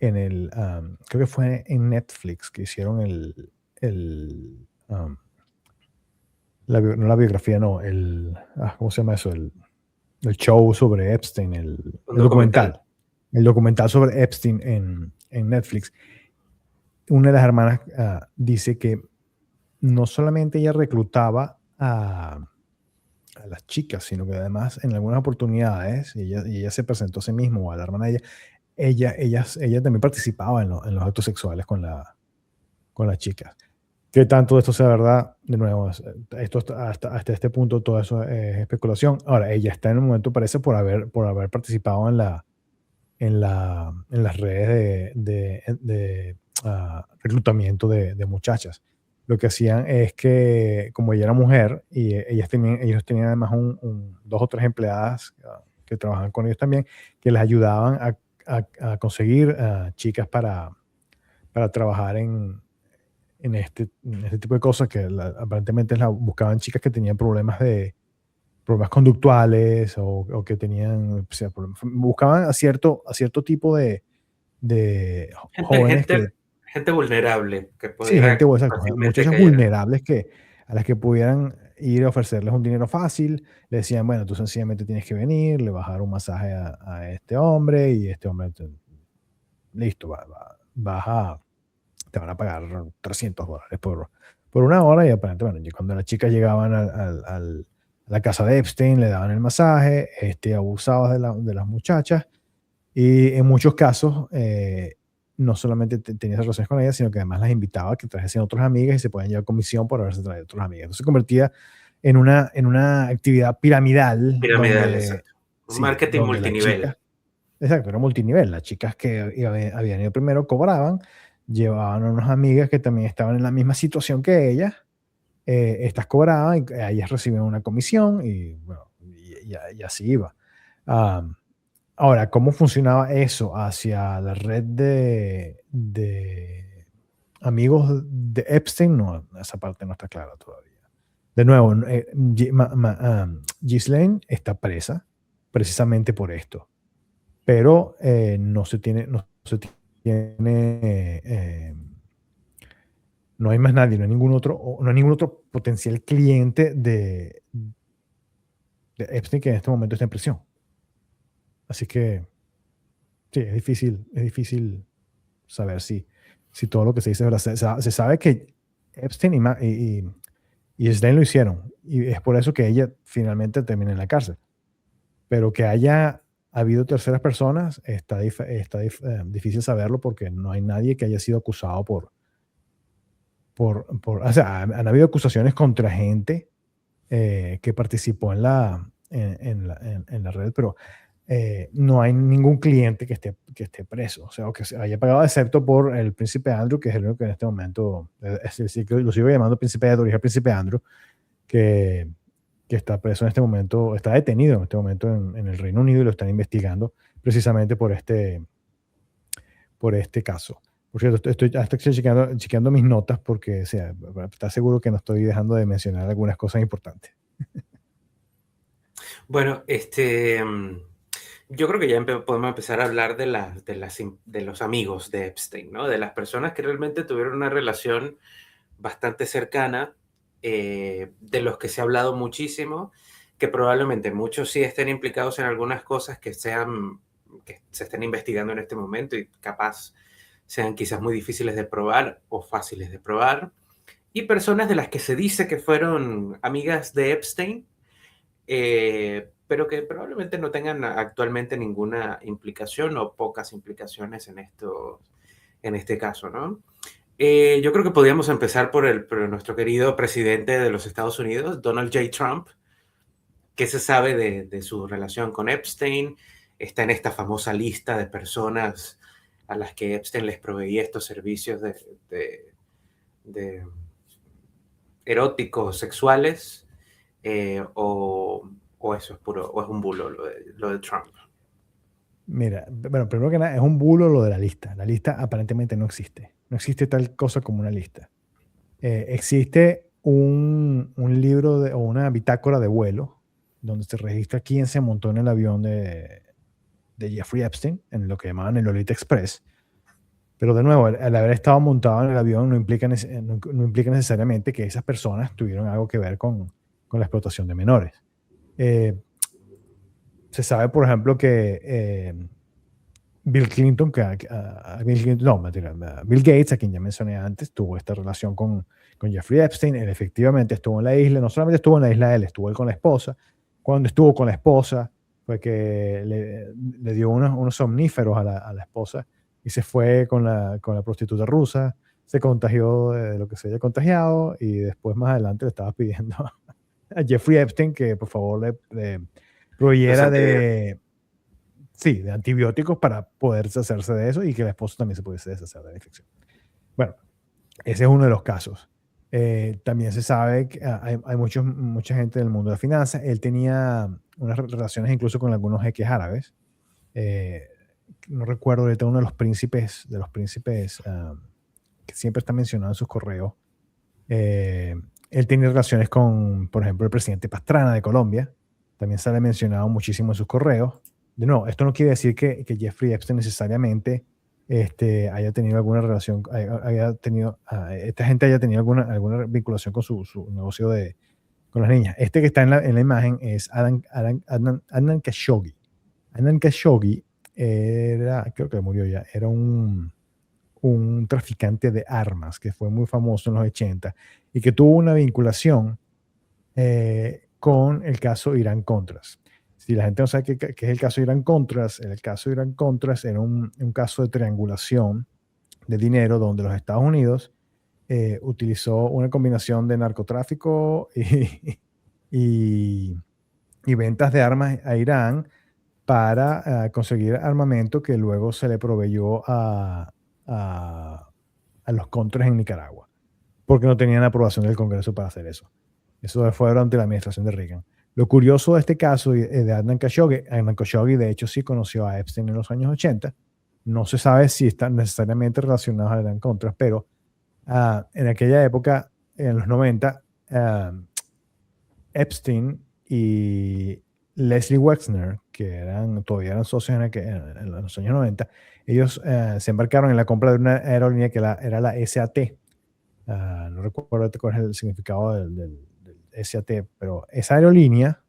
Speaker 3: creo que fue en Netflix que hicieron no la biografía, no, ¿cómo se llama eso? El show sobre Epstein, el documental. El documental sobre Epstein en Netflix. Una de las hermanas dice que no solamente ella reclutaba a las chicas, sino que además en algunas oportunidades, y ella se presentó a sí misma o a la hermana de ella también participaba en los actos sexuales con las chicas. ¿Qué tanto de esto sea verdad? De nuevo, esto hasta este punto todo eso es especulación. Ahora, ella está en el momento, parece, por haber participado en las redes de reclutamiento de muchachas. Lo que hacían es que, como ella era mujer, y ellos tenían además dos o tres empleadas que trabajaban con ellos también, que les ayudaban a conseguir chicas para trabajar en este tipo de cosas, que aparentemente buscaban chicas que tenían problemas conductuales o que tenían, o sea, buscaban a cierto tipo de jóvenes
Speaker 2: Gente vulnerable que
Speaker 3: Sí,
Speaker 2: pudiera
Speaker 3: exacto,
Speaker 2: fácilmente
Speaker 3: muchachas
Speaker 2: caer.
Speaker 3: vulnerables a las que pudieran ir a ofrecerles un dinero fácil, le decían, bueno, tú sencillamente tienes que venir, le vas a dar un masaje a este hombre y este hombre, listo, te van a pagar $300 por una hora y aparentemente, bueno, y cuando las chicas llegaban a la casa de Epstein, le daban el masaje, abusaba de las muchachas y en muchos casos no solamente tenía esas relaciones con ellas, sino que además las invitaba a que trajesen otras amigas y se podían llevar comisión por haberse traído otras amigas. Entonces se convertía en una actividad piramidal
Speaker 2: Piramidal,
Speaker 3: donde,
Speaker 2: exacto. Un
Speaker 3: sí,
Speaker 2: marketing
Speaker 3: donde las chicas,
Speaker 2: multinivel.
Speaker 3: exacto, era multinivel. Las chicas que habían ido primero cobraban, llevaban a unas amigas que también estaban en la misma situación que ellas, estas cobraban, y ellas recibían una comisión y, bueno, y así iba. Am, Ahora, ¿cómo funcionaba eso hacia la red de amigos de Epstein? No, esa parte no está clara todavía. De nuevo, Ghislaine está presa precisamente por esto, pero no hay más nadie, no hay ningún otro potencial cliente de Epstein que en este momento está en prisión. Así que sí, es difícil saber si todo lo que se dice es verdad. Se sabe que Epstein y Ghislaine lo hicieron, y es por eso que ella finalmente termina en la cárcel. Pero que haya habido terceras personas, difícil saberlo porque no hay nadie que haya sido acusado o sea, han habido acusaciones contra gente que participó en la red, pero no hay ningún cliente que esté preso, o sea, o que se haya pagado, excepto por el príncipe Andrew, que es el único que en este momento, lo sigo llamando príncipe Edward, y es el príncipe Andrew, que, que está preso en este momento, está detenido en este momento en el Reino Unido y lo están investigando precisamente por este caso. Por cierto, estoy chequeando mis notas porque, o sea, para estar seguro que no estoy dejando de mencionar algunas cosas importantes.
Speaker 2: Bueno, yo creo que ya podemos empezar a hablar de los amigos de Epstein, ¿no? De las personas que realmente tuvieron una relación bastante cercana, de los que se ha hablado muchísimo, que probablemente muchos sí estén implicados en algunas cosas que se estén investigando en este momento y capaz sean quizás muy difíciles de probar o fáciles de probar, y personas de las que se dice que fueron amigas de Epstein, pero que probablemente no tengan actualmente ninguna implicación o pocas implicaciones en este caso, ¿no? Yo creo que podríamos empezar por nuestro querido presidente de los Estados Unidos, Donald J. Trump. ¿Qué se sabe de su relación con Epstein? Está en esta famosa lista de personas a las que Epstein les proveía estos servicios de eróticos, sexuales, o eso es puro, o es un bulo lo de Trump.
Speaker 3: Mira, bueno, primero que nada, es un bulo lo de la lista. La lista aparentemente no existe. No existe tal cosa como una lista. Existe un libro o una bitácora de vuelo donde se registra quién se montó en el avión de Jeffrey Epstein, en lo que llamaban el Lolita Express. Pero de nuevo, al haber estado montado en el avión no implica necesariamente que esas personas tuvieron algo que ver con la explotación de menores. Se sabe, por ejemplo, que Bill Clinton, Bill Gates, a quien ya mencioné antes, tuvo esta relación con Jeffrey Epstein. Él efectivamente estuvo en la isla, no solamente estuvo en la isla él, estuvo él con la esposa. Cuando estuvo con la esposa fue que le dio unos somníferos a la esposa y se fue con la prostituta rusa, se contagió de lo que se haya contagiado y después más adelante le estaba pidiendo a Jeffrey Epstein que por favor le proveyera de antibióticos para poder deshacerse de eso y que la esposa también se pudiese deshacer de la infección. Bueno, ese es uno de los casos. También se sabe que hay mucha gente del mundo de las finanzas. Él tenía unas relaciones incluso con algunos jeques árabes. No recuerdo ahorita uno de los príncipes que siempre está mencionado en sus correos. Él tenía relaciones con, por ejemplo, el presidente Pastrana de Colombia. También sale mencionado muchísimo en sus correos. De nuevo, esto no quiere decir que Jeffrey Epstein necesariamente haya tenido alguna relación, esta gente haya tenido alguna vinculación con su negocio con las niñas. Este que está en la imagen es Adnan Khashoggi. Adnan Khashoggi creo que murió ya, era un traficante de armas que fue muy famoso en los 80 y que tuvo una vinculación con el caso Irán-Contras. Si la gente no sabe qué es el caso Irán-Contras, el caso Irán-Contras era un caso de triangulación de dinero donde los Estados Unidos utilizó una combinación de narcotráfico y ventas de armas a Irán para conseguir armamento que luego se le proveyó a los Contras en Nicaragua, porque no tenían aprobación del Congreso para hacer eso. Eso fue durante la administración de Reagan. Lo curioso de este caso de Adnan Khashoggi de hecho sí conoció a Epstein en los años 80. No se sabe si están necesariamente relacionados a Irán Contras, pero en aquella época, en los 90, Epstein y Leslie Wexner, que todavía eran socios en los años 90, ellos se embarcaron en la compra de una aerolínea que era la SAT. No recuerdo cuál es el significado del SAT, pero esa aerolínea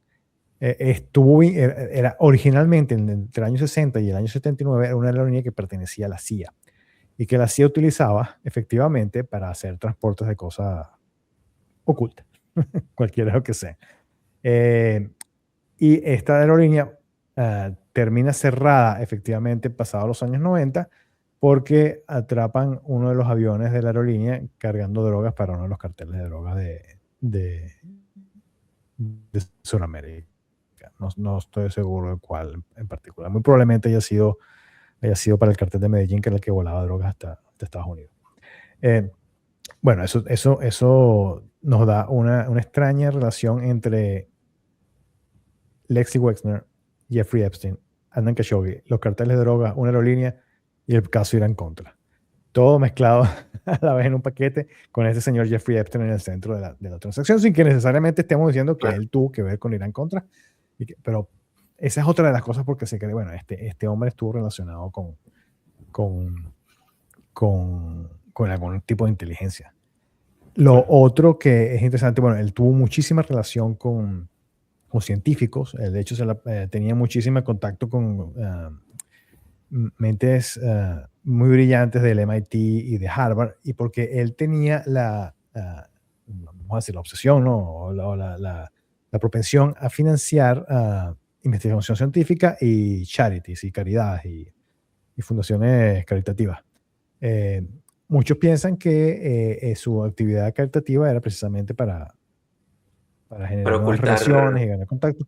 Speaker 3: era originalmente entre el año 60 y el año 79, era una aerolínea que pertenecía a la CIA y que la CIA utilizaba efectivamente para hacer transportes de cosas ocultas, cualquiera lo que sea. Y esta aerolínea termina cerrada efectivamente pasados los años 90 porque atrapan uno de los aviones de la aerolínea cargando drogas para uno de los carteles de drogas de Sudamérica. No estoy seguro de cuál en particular. Muy probablemente haya sido para el cartel de Medellín, que era el que volaba drogas hasta Estados Unidos. Bueno, eso nos da una extraña relación entre Lexi Wexner, Jeffrey Epstein, Adnan Khashoggi, los carteles de drogas, una aerolínea y el caso Irán-Contra. Todo mezclado a la vez en un paquete con ese señor Jeffrey Epstein en el centro de la transacción, sin que necesariamente estemos diciendo que él tuvo que ver con Irán-Contra. Pero esa es otra de las cosas porque se cree, bueno, este hombre estuvo relacionado con algún tipo de inteligencia. Lo otro que es interesante, bueno, él tuvo muchísima relación con científicos. De hecho, tenía muchísimo contacto con mentes muy brillantes del MIT y de Harvard, y porque él tenía vamos a decir, la obsesión, ¿no? O la propensión a financiar investigación científica y charities y caridades y fundaciones caritativas. Muchos piensan que su actividad caritativa era precisamente para generar nuevas relaciones y ganar contacto.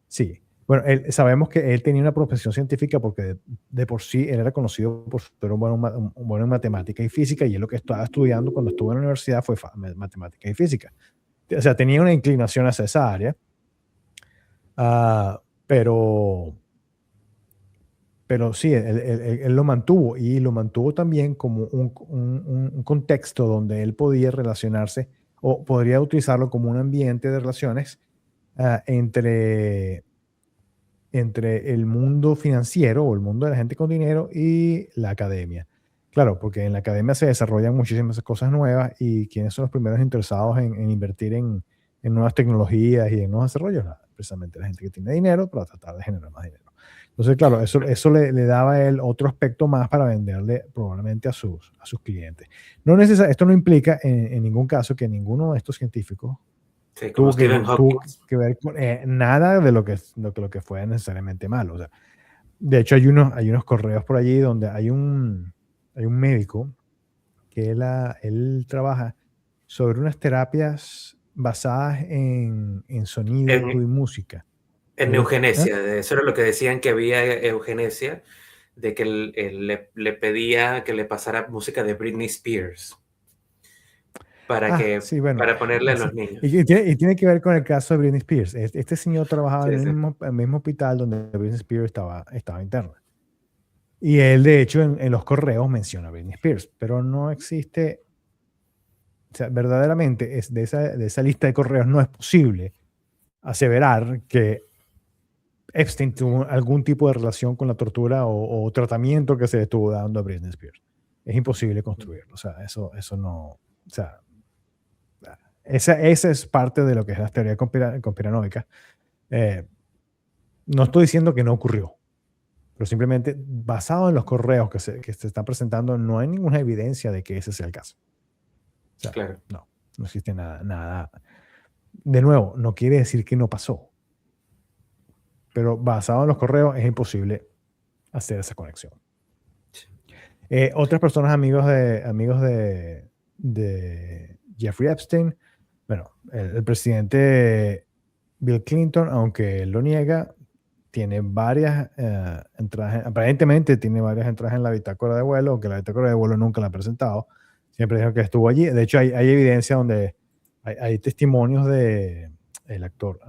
Speaker 3: Sí. Bueno, sabemos que él tenía una profesión científica porque de por sí él era conocido por ser un bueno en matemática y física, y él lo que estaba estudiando cuando estuvo en la universidad fue matemática y física. O sea, tenía una inclinación hacia esa área, pero sí, él lo mantuvo, y lo mantuvo también como un contexto donde él podía relacionarse o podría utilizarlo como un ambiente de relaciones entre el mundo financiero o el mundo de la gente con dinero y la academia. Claro, porque en la academia se desarrollan muchísimas cosas nuevas, y ¿quiénes son los primeros interesados en invertir en nuevas tecnologías y en nuevos desarrollos? Precisamente la gente que tiene dinero para tratar de generar más dinero. Entonces, claro, eso le daba a él otro aspecto más para venderle probablemente a sus clientes. Esto no implica en ningún caso que ninguno de estos científicos tuvo que ver con nada de lo que fue necesariamente malo. O sea, de hecho, hay unos correos por allí donde hay un médico que él trabaja sobre unas terapias basadas en sonido y música.
Speaker 2: En eugenesia, eso era lo que decían, que había eugenesia, de que él le pedía que le pasara música de Britney Spears para ponerle a los niños.
Speaker 3: Y tiene que ver con el caso de Britney Spears. Este señor trabajaba en el mismo hospital donde Britney Spears estaba interna. Y él, de hecho, en los correos menciona a Britney Spears, pero no existe, o sea, verdaderamente de esa lista de correos no es posible aseverar que Epstein tuvo algún tipo de relación con la tortura o tratamiento que se le estuvo dando a Britney Spears. Es imposible construirlo. O sea, eso no. O sea, esa es parte de lo que es la teoría conspiranoica. No estoy diciendo que no ocurrió, pero simplemente basado en los correos que se están presentando, no hay ninguna evidencia de que ese sea el caso. O sea,
Speaker 2: Claro.
Speaker 3: no existe nada. De nuevo, no quiere decir que no pasó, pero basado en los correos es imposible hacer esa conexión. Otras personas amigos de Jeffrey Epstein, bueno, el presidente Bill Clinton, aunque él lo niega, tiene varias entradas, aparentemente tiene varias entradas en la bitácora de vuelo, aunque la bitácora de vuelo nunca la ha presentado. Siempre dijo que estuvo allí. De hecho, hay evidencia donde hay testimonios de el actor.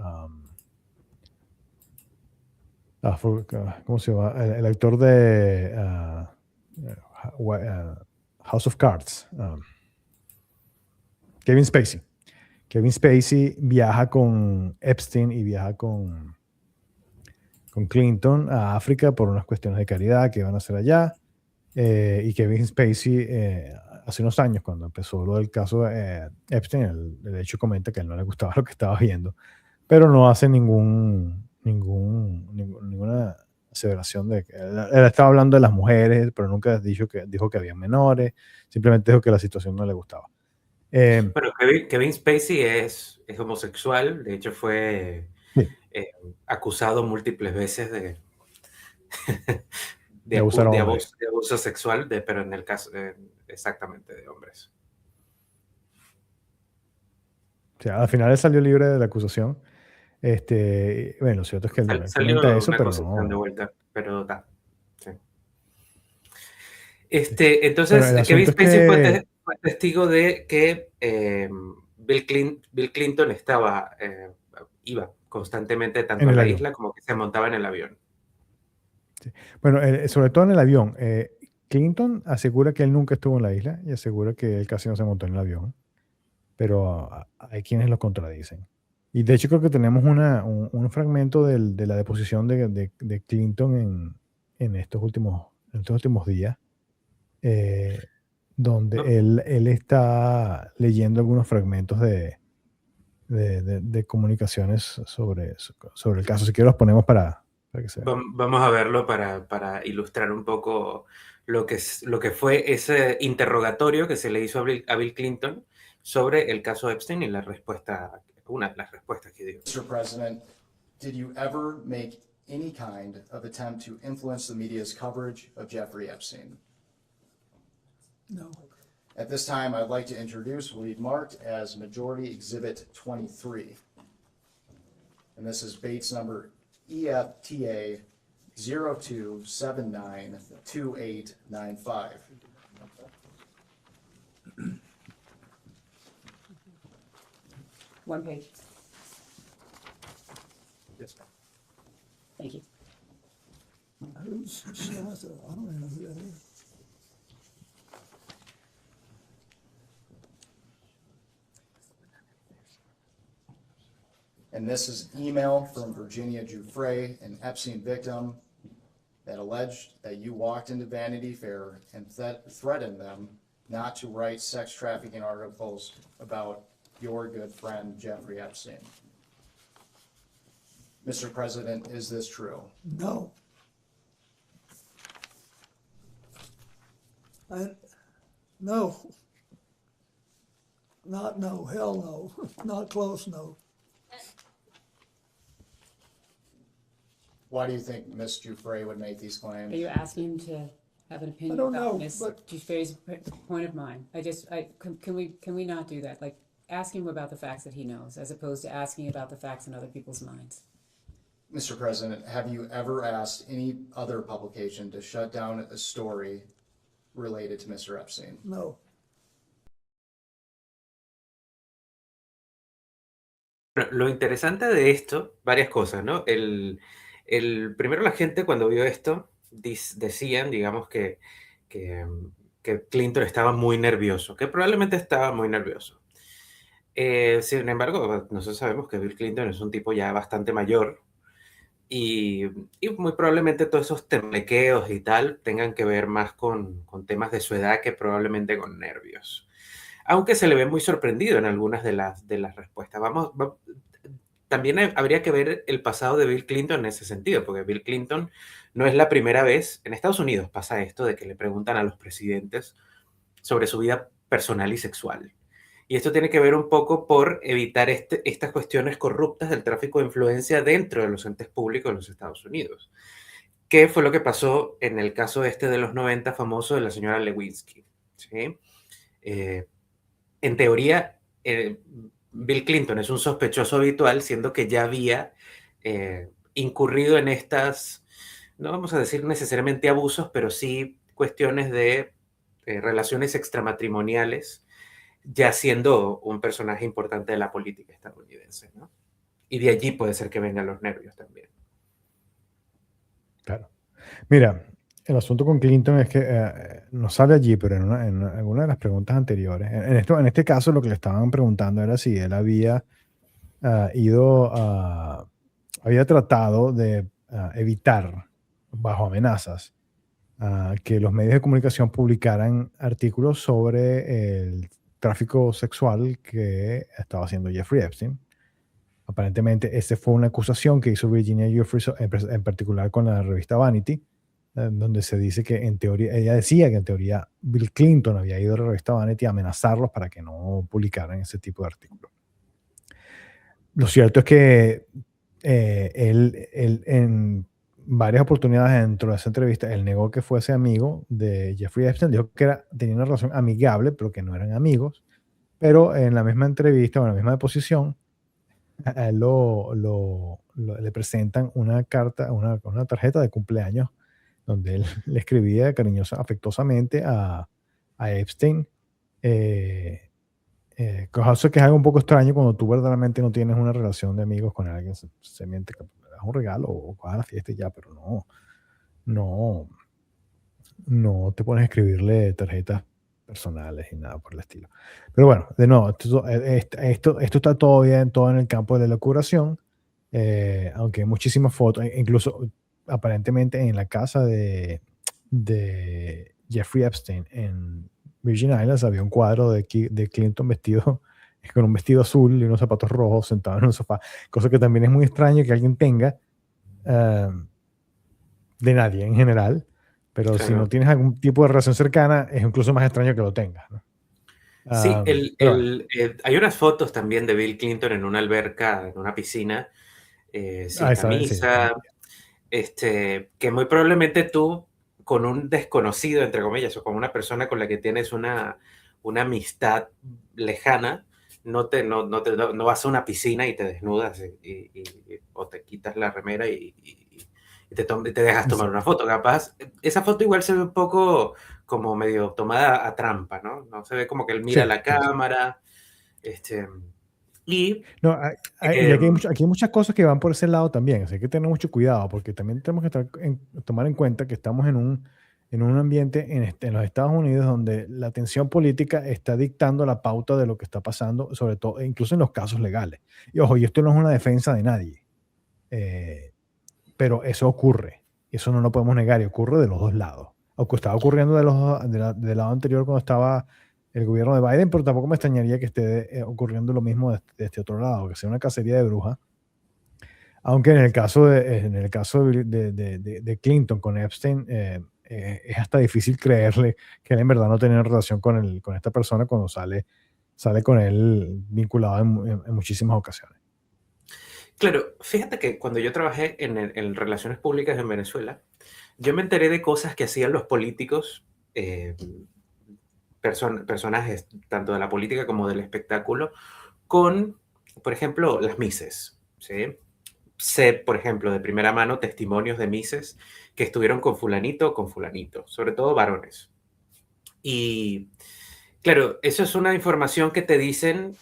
Speaker 3: ¿Cómo se llama? El actor de House of Cards. Kevin Spacey. Kevin Spacey viaja con Epstein y viaja con Clinton a África por unas cuestiones de caridad que van a hacer allá. Y Kevin Spacey, hace unos años, cuando empezó lo del caso de Epstein, de hecho comenta que a él no le gustaba lo que estaba viendo, pero no hace ninguna aseveración de que él estaba hablando de las mujeres, pero nunca dijo que había menores, simplemente dijo que la situación no le gustaba.
Speaker 2: Bueno, Kevin Spacey es homosexual, de hecho fue
Speaker 3: Sí.
Speaker 2: Acusado múltiples veces de
Speaker 3: abusar a hombres.
Speaker 2: de abuso sexual, pero en el caso exactamente de hombres.
Speaker 3: O sea, al final él salió libre de la acusación. Bueno, lo cierto es que él
Speaker 2: Salió
Speaker 3: comenta eso,
Speaker 2: una
Speaker 3: pero
Speaker 2: acusación de
Speaker 3: no.
Speaker 2: vuelta, pero da. Sí.
Speaker 3: Bueno,
Speaker 2: Entonces,
Speaker 3: el
Speaker 2: Kevin
Speaker 3: asunto es
Speaker 2: Spacey
Speaker 3: que
Speaker 2: fue testigo de que Bill Clinton iba constantemente tanto
Speaker 3: en
Speaker 2: a
Speaker 3: el
Speaker 2: la
Speaker 3: avión.
Speaker 2: isla como que se montaba en el avión.
Speaker 3: Sí. Bueno, sobre todo en el avión. Clinton asegura que él nunca estuvo en la isla y asegura que él casi no se montó en el avión, pero hay quienes lo contradicen. Y de hecho creo que tenemos un fragmento de la deposición de Clinton en estos últimos días, donde
Speaker 2: No.
Speaker 3: él está leyendo algunos fragmentos de comunicaciones sobre el caso. Si quieres los ponemos para que se vean.
Speaker 2: Vamos a verlo para ilustrar un poco lo que fue ese interrogatorio que se le hizo a Bill Clinton sobre el caso Epstein y una de las respuestas que dio.
Speaker 4: Mr. President, did you ever make any kind of attempt to influence the media's coverage of Jeffrey Epstein?
Speaker 5: No.
Speaker 4: At this time, I'd like to introduce what we've marked as Majority Exhibit 23. And this is Bates number EFTA 02792895.
Speaker 5: One page.
Speaker 4: Yes, ma'am.
Speaker 5: Thank you.
Speaker 6: Who's Shasta? I don't even know who that is.
Speaker 4: And this is email from Virginia Giuffre, an Epstein victim, that alleged that you walked into Vanity Fair and threatened them not to write sex trafficking articles about your good friend Jeffrey Epstein. Mr. President, is this true?
Speaker 6: No. No. Not no. Hell no. Not close. No.
Speaker 4: Why do you think Ms. Giuffre would make these
Speaker 5: Are
Speaker 4: claims?
Speaker 5: you asking to have an opinion
Speaker 6: I don't
Speaker 5: about
Speaker 6: know,
Speaker 5: Ms.
Speaker 6: but-
Speaker 5: Giuffre's point of mind? Can we not do that? Like, ask him about the facts that he knows, as opposed to asking about the facts in other people's minds.
Speaker 4: Mr. President, have you ever asked any other publication to shut down a story related to Mr. Epstein?
Speaker 6: No.
Speaker 2: Lo interesante de esto, varias cosas, ¿no? Primero la gente cuando vio esto decían, digamos, que Clinton estaba muy nervioso, que probablemente estaba muy nervioso. Sin embargo, nosotros sabemos que Bill Clinton es un tipo ya bastante mayor Y, y muy probablemente todos esos temblequeos y tal tengan que ver más con temas de su edad que probablemente con nervios. Aunque se le ve muy sorprendido en algunas de las respuestas. También habría que ver el pasado de Bill Clinton en ese sentido, porque Bill Clinton no es la primera vez, en Estados Unidos pasa esto de que le preguntan a los presidentes sobre su vida personal y sexual. Y esto tiene que ver un poco por evitar estas cuestiones corruptas del tráfico de influencia dentro de los entes públicos de los Estados Unidos. ¿Qué fue lo que pasó en el caso este de los 90 famoso de la señora Lewinsky? ¿Sí? Eh, en teoría, Bill Clinton es un sospechoso habitual, siendo que ya había incurrido en estas, no vamos a decir necesariamente abusos, pero sí cuestiones de relaciones extramatrimoniales, ya siendo un personaje importante de la política estadounidense, ¿no? Y de allí puede ser que vengan los nervios también.
Speaker 3: Claro. Mira, el asunto con Clinton es que no sale allí, pero en alguna de las preguntas anteriores, en este caso lo que le estaban preguntando era si él había había tratado de evitar, bajo amenazas, que los medios de comunicación publicaran artículos sobre el tráfico sexual que estaba haciendo Jeffrey Epstein. Aparentemente, esta fue una acusación que hizo Virginia Giuffre, en particular con la revista Vanity, donde se dice que en teoría, ella decía que en teoría Bill Clinton había ido a la revista Vanity a amenazarlos para que no publicaran ese tipo de artículos. Lo cierto es que él en varias oportunidades dentro de esa entrevista, él negó que fuese amigo de Jeffrey Epstein, dijo que tenía una relación amigable, pero que no eran amigos. Pero en la misma entrevista o en la misma deposición, a él le presentan una carta, una tarjeta de cumpleaños, donde él le escribía cariñosa, afectuosamente a Epstein. Cosa que es algo un poco extraño cuando tú verdaderamente no tienes una relación de amigos con alguien, se miente que le das un regalo o vas a la fiesta y ya, pero no, no te pones a escribirle tarjetas personales y nada por el estilo. Pero bueno, de nuevo, esto está todo bien, todo en el campo de la locuración, aunque hay muchísimas fotos, incluso aparentemente en la casa de Jeffrey Epstein en Virgin Islands había un cuadro de Clinton vestido con un vestido azul y unos zapatos rojos sentado en un sofá, cosa que también es muy extraño que alguien tenga, de nadie en general, pero si no tienes algún tipo de relación cercana, es incluso más extraño que lo tengas, ¿no?
Speaker 2: Sí,
Speaker 3: Pero bueno,
Speaker 2: hay unas fotos también de Bill Clinton en una alberca, en una piscina, sin
Speaker 3: sí,
Speaker 2: camisa, que muy probablemente tú, con un desconocido, entre comillas, o con una persona con la que tienes una amistad lejana, no vas a una piscina y te desnudas o te quitas la remera y te dejas tomar una foto. Capaz, esa foto igual se ve un poco como medio tomada a trampa, ¿no? No se ve como que él mira
Speaker 3: sí,
Speaker 2: la
Speaker 3: sí, sí.
Speaker 2: cámara, y
Speaker 3: No, y
Speaker 2: em,
Speaker 3: aquí hay muchas cosas que van por ese lado también, así que hay que tener mucho cuidado, porque también tenemos que tomar en cuenta que estamos en un ambiente en los Estados Unidos donde la tensión política está dictando la pauta de lo que está pasando, sobre todo, incluso en los casos legales. Y ojo, y esto no es una defensa de nadie, eh, pero eso ocurre, eso no lo podemos negar, y ocurre de los dos lados. Aunque estaba ocurriendo del lado anterior cuando estaba el gobierno de Biden, pero tampoco me extrañaría que esté ocurriendo lo mismo de este otro lado, que sea una cacería de brujas. Aunque en el caso de Clinton con Epstein, es hasta difícil creerle que él en verdad no tenía relación con esta persona cuando sale con él vinculado en muchísimas ocasiones.
Speaker 2: claro, fíjate que cuando yo trabajé en relaciones públicas en Venezuela, yo me enteré de cosas que hacían los políticos, personajes tanto de la política como del espectáculo, con, por ejemplo, las Misses, ¿sí? Sé, por ejemplo, de primera mano testimonios de Misses que estuvieron con fulanito o con fulanito, sobre todo varones. Y claro, eso es una información que te dicen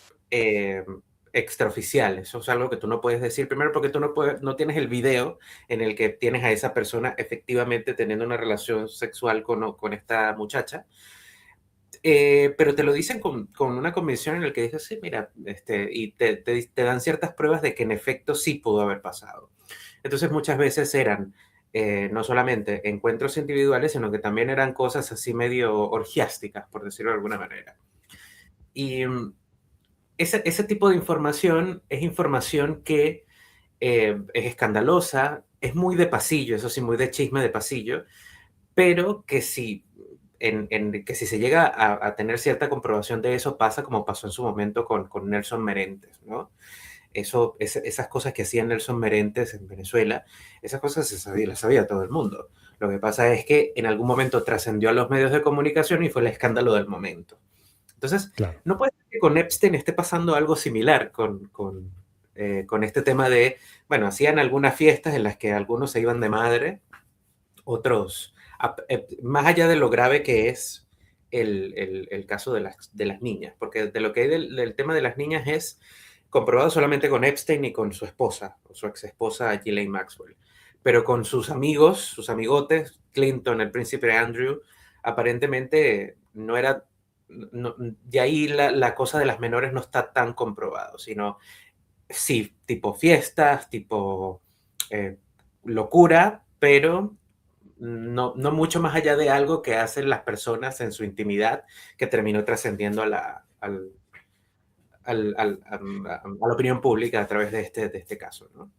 Speaker 2: extraoficial. Eso es algo que tú no puedes decir. Primero porque tú no tienes el video en el que tienes a esa persona efectivamente teniendo una relación sexual con esta muchacha. Pero te lo dicen con una convención en la que dices, sí, mira, y te dan ciertas pruebas de que en efecto sí pudo haber pasado. Entonces muchas veces eran no solamente encuentros individuales, sino que también eran cosas así medio orgiásticas, por decirlo de alguna manera. Y ese tipo de información es información que es escandalosa, es muy de pasillo, eso sí, muy de chisme de pasillo, pero que si, que si se llega a tener cierta comprobación de eso, pasa como pasó en su momento con Nelson Merentes, ¿no? Esas cosas que hacía Nelson Merentes en Venezuela, esas cosas las sabía todo el mundo. Lo que pasa es que en algún momento trascendió a los medios de comunicación y fue el escándalo del momento. Entonces,
Speaker 3: Claro.
Speaker 2: no puede ser que con Epstein esté pasando algo similar con este tema de, bueno, hacían algunas fiestas en las que algunos se iban de madre, otros, más allá de lo grave que es el caso de las niñas, porque de lo que hay del tema de las niñas es comprobado solamente con Epstein y con su esposa, o su ex esposa Ghislaine Maxwell, pero con sus amigos, sus amigotes, Clinton, el príncipe Andrew, aparentemente no era, de ahí la cosa de las menores no está tan comprobado, sino sí, tipo fiestas, tipo locura, pero no mucho más allá de algo que hacen las personas en su intimidad que terminó trascendiendo a la opinión pública a través de este caso, ¿no?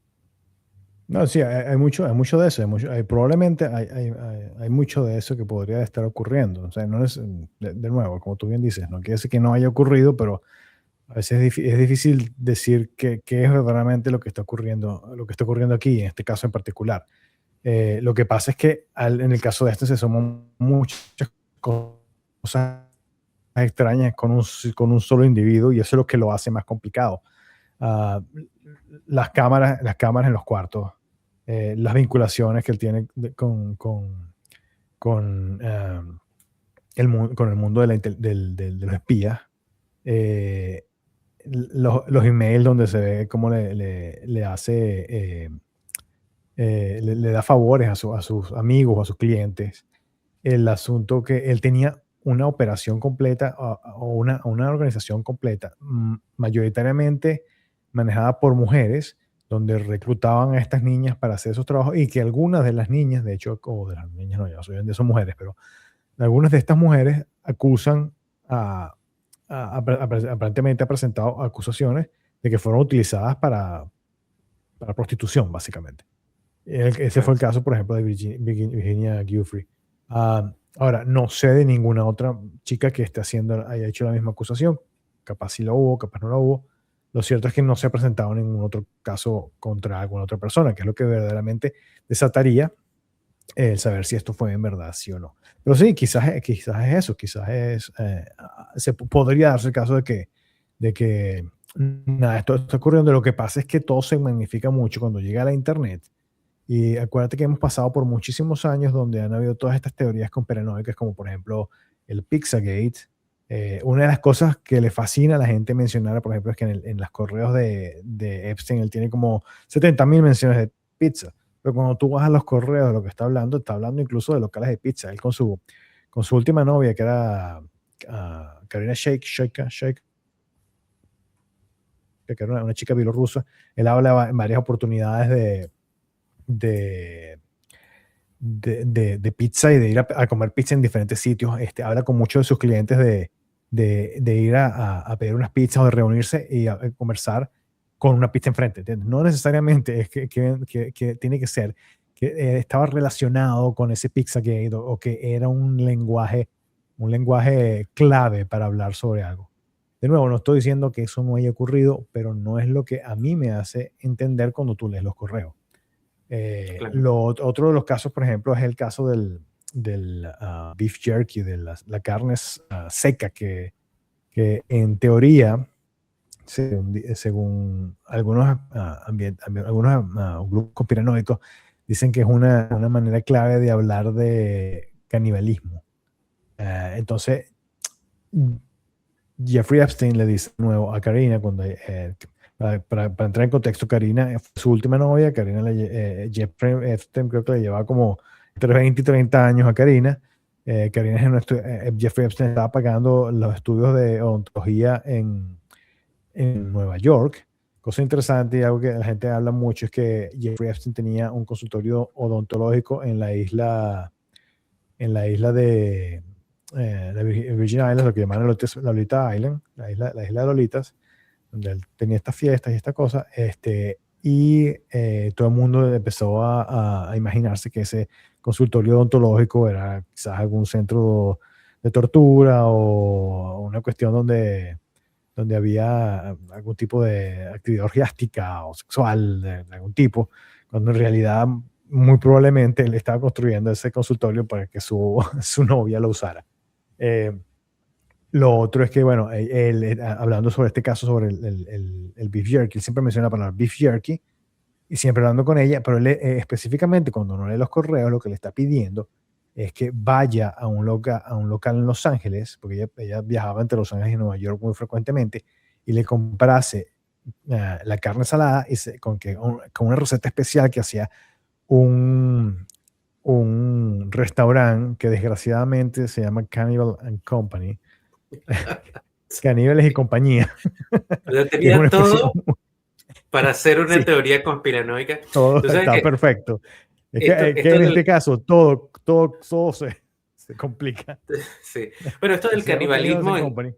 Speaker 3: No, sí, hay mucho de eso. Probablemente hay mucho de eso que podría estar ocurriendo. O sea, no es, de nuevo, como tú bien dices, no quiere decir que no haya ocurrido, pero a veces es difícil decir qué es verdaderamente lo que está ocurriendo aquí, en este caso en particular. Lo que pasa es que en el caso de este se suman muchas cosas extrañas con un solo individuo y eso es lo que lo hace más complicado. Ah, las cámaras en los cuartos, las vinculaciones que él tiene con, con el mundo de los espías, eh, los emails donde se ve cómo le hace, le da favores a sus amigos o a sus clientes. El asunto que él tenía una operación completa o una organización completa, mayoritariamente manejada por mujeres, donde reclutaban a estas niñas para hacer esos trabajos y que algunas de las niñas, de hecho, o de las niñas, no, ya soy de son mujeres, pero algunas de estas mujeres acusan aparentemente ha presentado acusaciones de que fueron utilizadas para prostitución, básicamente. Ese fue el caso, por ejemplo, de Virginia Giuffre. Ahora, no sé de ninguna otra chica que haya hecho la misma acusación. Capaz sí lo hubo, capaz no lo hubo. Lo cierto es que no se ha presentado ningún otro caso contra alguna otra persona, que es lo que verdaderamente desataría el saber si esto fue en verdad, sí o no. Pero sí, quizás es eso, podría darse el caso de que nada, esto está ocurriendo. Lo que pasa es que todo se magnifica mucho cuando llega a la internet. Y acuérdate que hemos pasado por muchísimos años donde han habido todas estas teorías conspiranoicas, como por ejemplo el Pizzagate. Una de las cosas que le fascina a la gente mencionar, por ejemplo, es que en los correos de Epstein él tiene como 70.000 menciones de pizza. Pero cuando tú vas a los correos de lo que está hablando incluso de locales de pizza. Él con su última novia, que era Karina Shake, que era una chica bielorrusa, él habla en varias oportunidades de pizza y de ir a comer pizza en diferentes sitios. Habla con muchos de sus clientes de ir a pedir unas pizzas o de reunirse y a conversar con una pizza enfrente, ¿entiendes? No necesariamente es que tiene que ser que estaba relacionado con ese Pizzagate o que era un lenguaje clave para hablar sobre algo. De nuevo, no estoy diciendo que eso no haya ocurrido, pero no es lo que a mí me hace entender cuando tú lees los correos.
Speaker 2: Claro.
Speaker 3: Otro de los casos, por ejemplo, es el caso del beef jerky, de la carne seca, que en teoría, según algunos grupos conspiranoicos, dicen que es una manera clave de hablar de canibalismo. Entonces, Jeffrey Epstein le dice de nuevo a Karina, para entrar en contexto, Karina fue su última novia. Jeffrey Epstein creo que le llevaba como entre 20 y 30 años a Karina. Jeffrey Epstein estaba pagando los estudios de odontología en Nueva York Cosa interesante y algo que la gente habla mucho es que Jeffrey Epstein tenía un consultorio odontológico en la isla de Virgin Islands, lo que llaman Lolita Island, la isla de Lolitas, donde él tenía estas fiestas y esta cosa, y todo el mundo empezó a imaginarse que ese consultorio odontológico era quizás algún centro de tortura o una cuestión donde había algún tipo de actividad orgiástica o sexual de algún tipo, cuando en realidad muy probablemente él estaba construyendo ese consultorio para que su, su novia lo usara. Lo otro es que, bueno, hablando sobre este caso, sobre el beef jerky, él siempre menciona la palabra beef jerky y siempre hablando con ella, pero él específicamente cuando no lee los correos, lo que le está pidiendo es que vaya a un local en Los Ángeles, porque ella viajaba entre Los Ángeles y Nueva York muy frecuentemente, y le comprase la carne salada con una receta especial que hacía un restaurante que desgraciadamente se llama Cannibal and Company, Caníbales y compañía.
Speaker 2: O sea,
Speaker 3: Que es
Speaker 2: tenía
Speaker 3: una especie,
Speaker 2: todo para hacer una
Speaker 3: sí,
Speaker 2: teoría conspiranoica.
Speaker 3: todo
Speaker 2: Tú sabes
Speaker 3: está
Speaker 2: que
Speaker 3: perfecto. Es
Speaker 2: esto,
Speaker 3: que
Speaker 2: esto
Speaker 3: en
Speaker 2: del,
Speaker 3: este caso todo se complica.
Speaker 2: sí. Bueno, esto del
Speaker 3: Se llama Caníbales
Speaker 2: canibalismo
Speaker 3: and Company.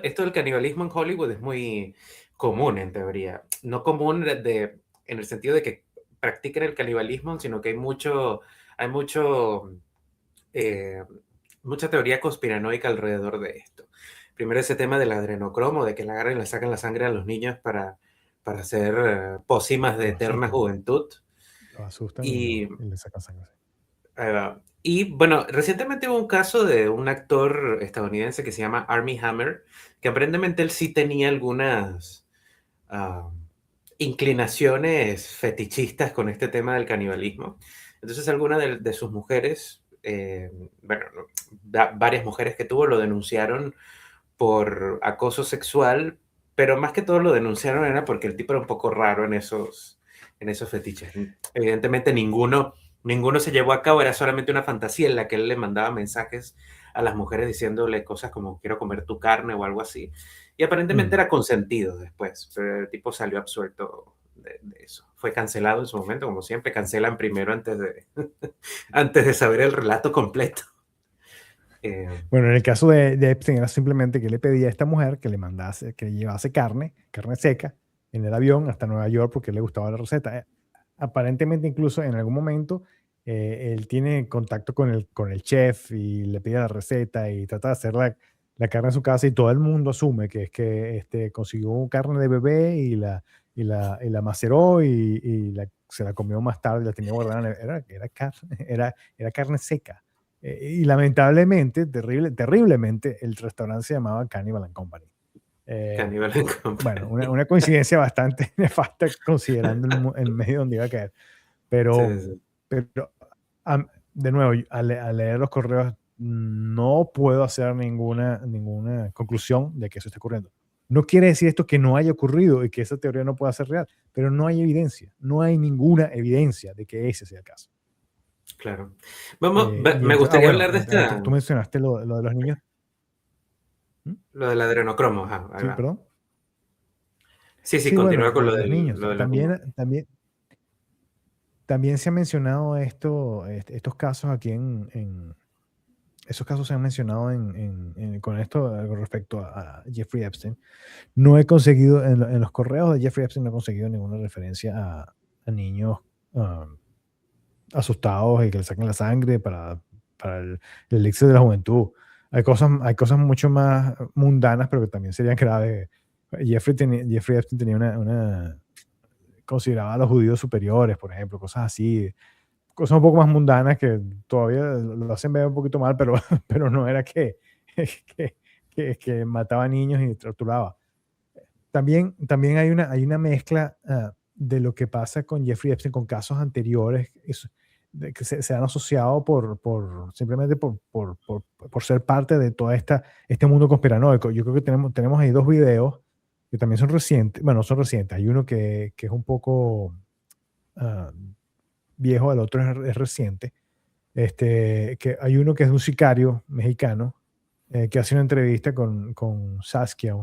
Speaker 2: esto del canibalismo en Hollywood es muy común en teoría. No común en el sentido de que practiquen el canibalismo, sino que hay eh, mucha teoría conspiranoica alrededor de esto. Primero ese tema del adrenocromo, de que le agarran y le sacan la sangre a los niños para hacer pócimas de
Speaker 3: Los
Speaker 2: eterna
Speaker 3: asustan,
Speaker 2: juventud.
Speaker 3: los asustan
Speaker 2: Y,
Speaker 3: y le sacan sangre.
Speaker 2: bueno, recientemente hubo un caso de un actor estadounidense que se llama Armie Hammer, que aparentemente él sí tenía algunas ah, inclinaciones fetichistas con este tema del canibalismo. Entonces, alguna de sus mujeres, bueno, varias mujeres que tuvo, lo denunciaron por acoso sexual, pero más que todo lo denunciaron era porque el tipo era un poco raro en esos fetiches. Evidentemente ninguno se llevó a cabo, era solamente una fantasía en la que él le mandaba mensajes a las mujeres diciéndole cosas como quiero comer tu carne o algo así. Y aparentemente
Speaker 3: Mm.
Speaker 2: era consentido después, pero el tipo salió absuelto de eso. Fue cancelado en su momento, como siempre, cancelan primero antes de saber el relato completo.
Speaker 3: Bueno, en el caso de Epstein era simplemente que le pedía a esta mujer que le mandase, que le llevase carne seca, en el avión hasta Nueva York porque le gustaba la receta. Aparentemente, incluso en algún momento, él tiene contacto con el chef y le pide la receta y trata de hacer la carne en su casa y todo el mundo asume que es que consiguió carne de bebé y la maceró se la comió más tarde, la tenía guardada. Era carne seca. Y lamentablemente, terriblemente, el restaurante se llamaba Cannibal and Company.
Speaker 2: Cannibal Company.
Speaker 3: Bueno, una coincidencia bastante nefasta considerando el medio donde iba a caer. Pero,
Speaker 2: Sí, sí.
Speaker 3: pero de nuevo, al leer los correos, no puedo hacer ninguna conclusión de que eso esté ocurriendo. No quiere decir esto que no haya ocurrido y que esa teoría no pueda ser real, pero no hay evidencia, no hay ninguna evidencia de que ese sea el caso.
Speaker 2: Claro. Vamos,
Speaker 3: Y
Speaker 2: me
Speaker 3: entonces,
Speaker 2: gustaría
Speaker 3: bueno,
Speaker 2: hablar de esta,
Speaker 3: tú mencionaste lo de los niños. ¿Mm?
Speaker 2: lo del adrenocromo. Ajá, ahí
Speaker 3: Sí,
Speaker 2: va.
Speaker 3: perdón.
Speaker 2: Sí,
Speaker 3: Sí, bueno,
Speaker 2: continúa con
Speaker 3: lo
Speaker 2: lo
Speaker 3: de los niños.
Speaker 2: lo de los niños.
Speaker 3: También se ha mencionado estos casos aquí esos casos se han mencionado con esto con respecto a Jeffrey Epstein. No he conseguido, en los correos de Jeffrey Epstein no he conseguido ninguna referencia a niños asustados y que le saquen la sangre para el elixir de la juventud. Hay cosas mucho más mundanas, pero que también serían graves. Jeffrey Epstein tenía consideraba a los judíos superiores, por ejemplo, cosas así, cosas un poco más mundanas que todavía lo hacen ver un poquito mal, pero, pero no era que mataba niños y torturaba. También hay una mezcla de lo que pasa con Jeffrey Epstein con casos anteriores que se han asociado simplemente por ser parte de todo este mundo conspiranoico. Yo creo que tenemos ahí dos videos que también son recientes. Bueno, son recientes. Hay uno que es un poco viejo, el otro es reciente. Que hay uno que es de un sicario mexicano que hace una entrevista con Saskia,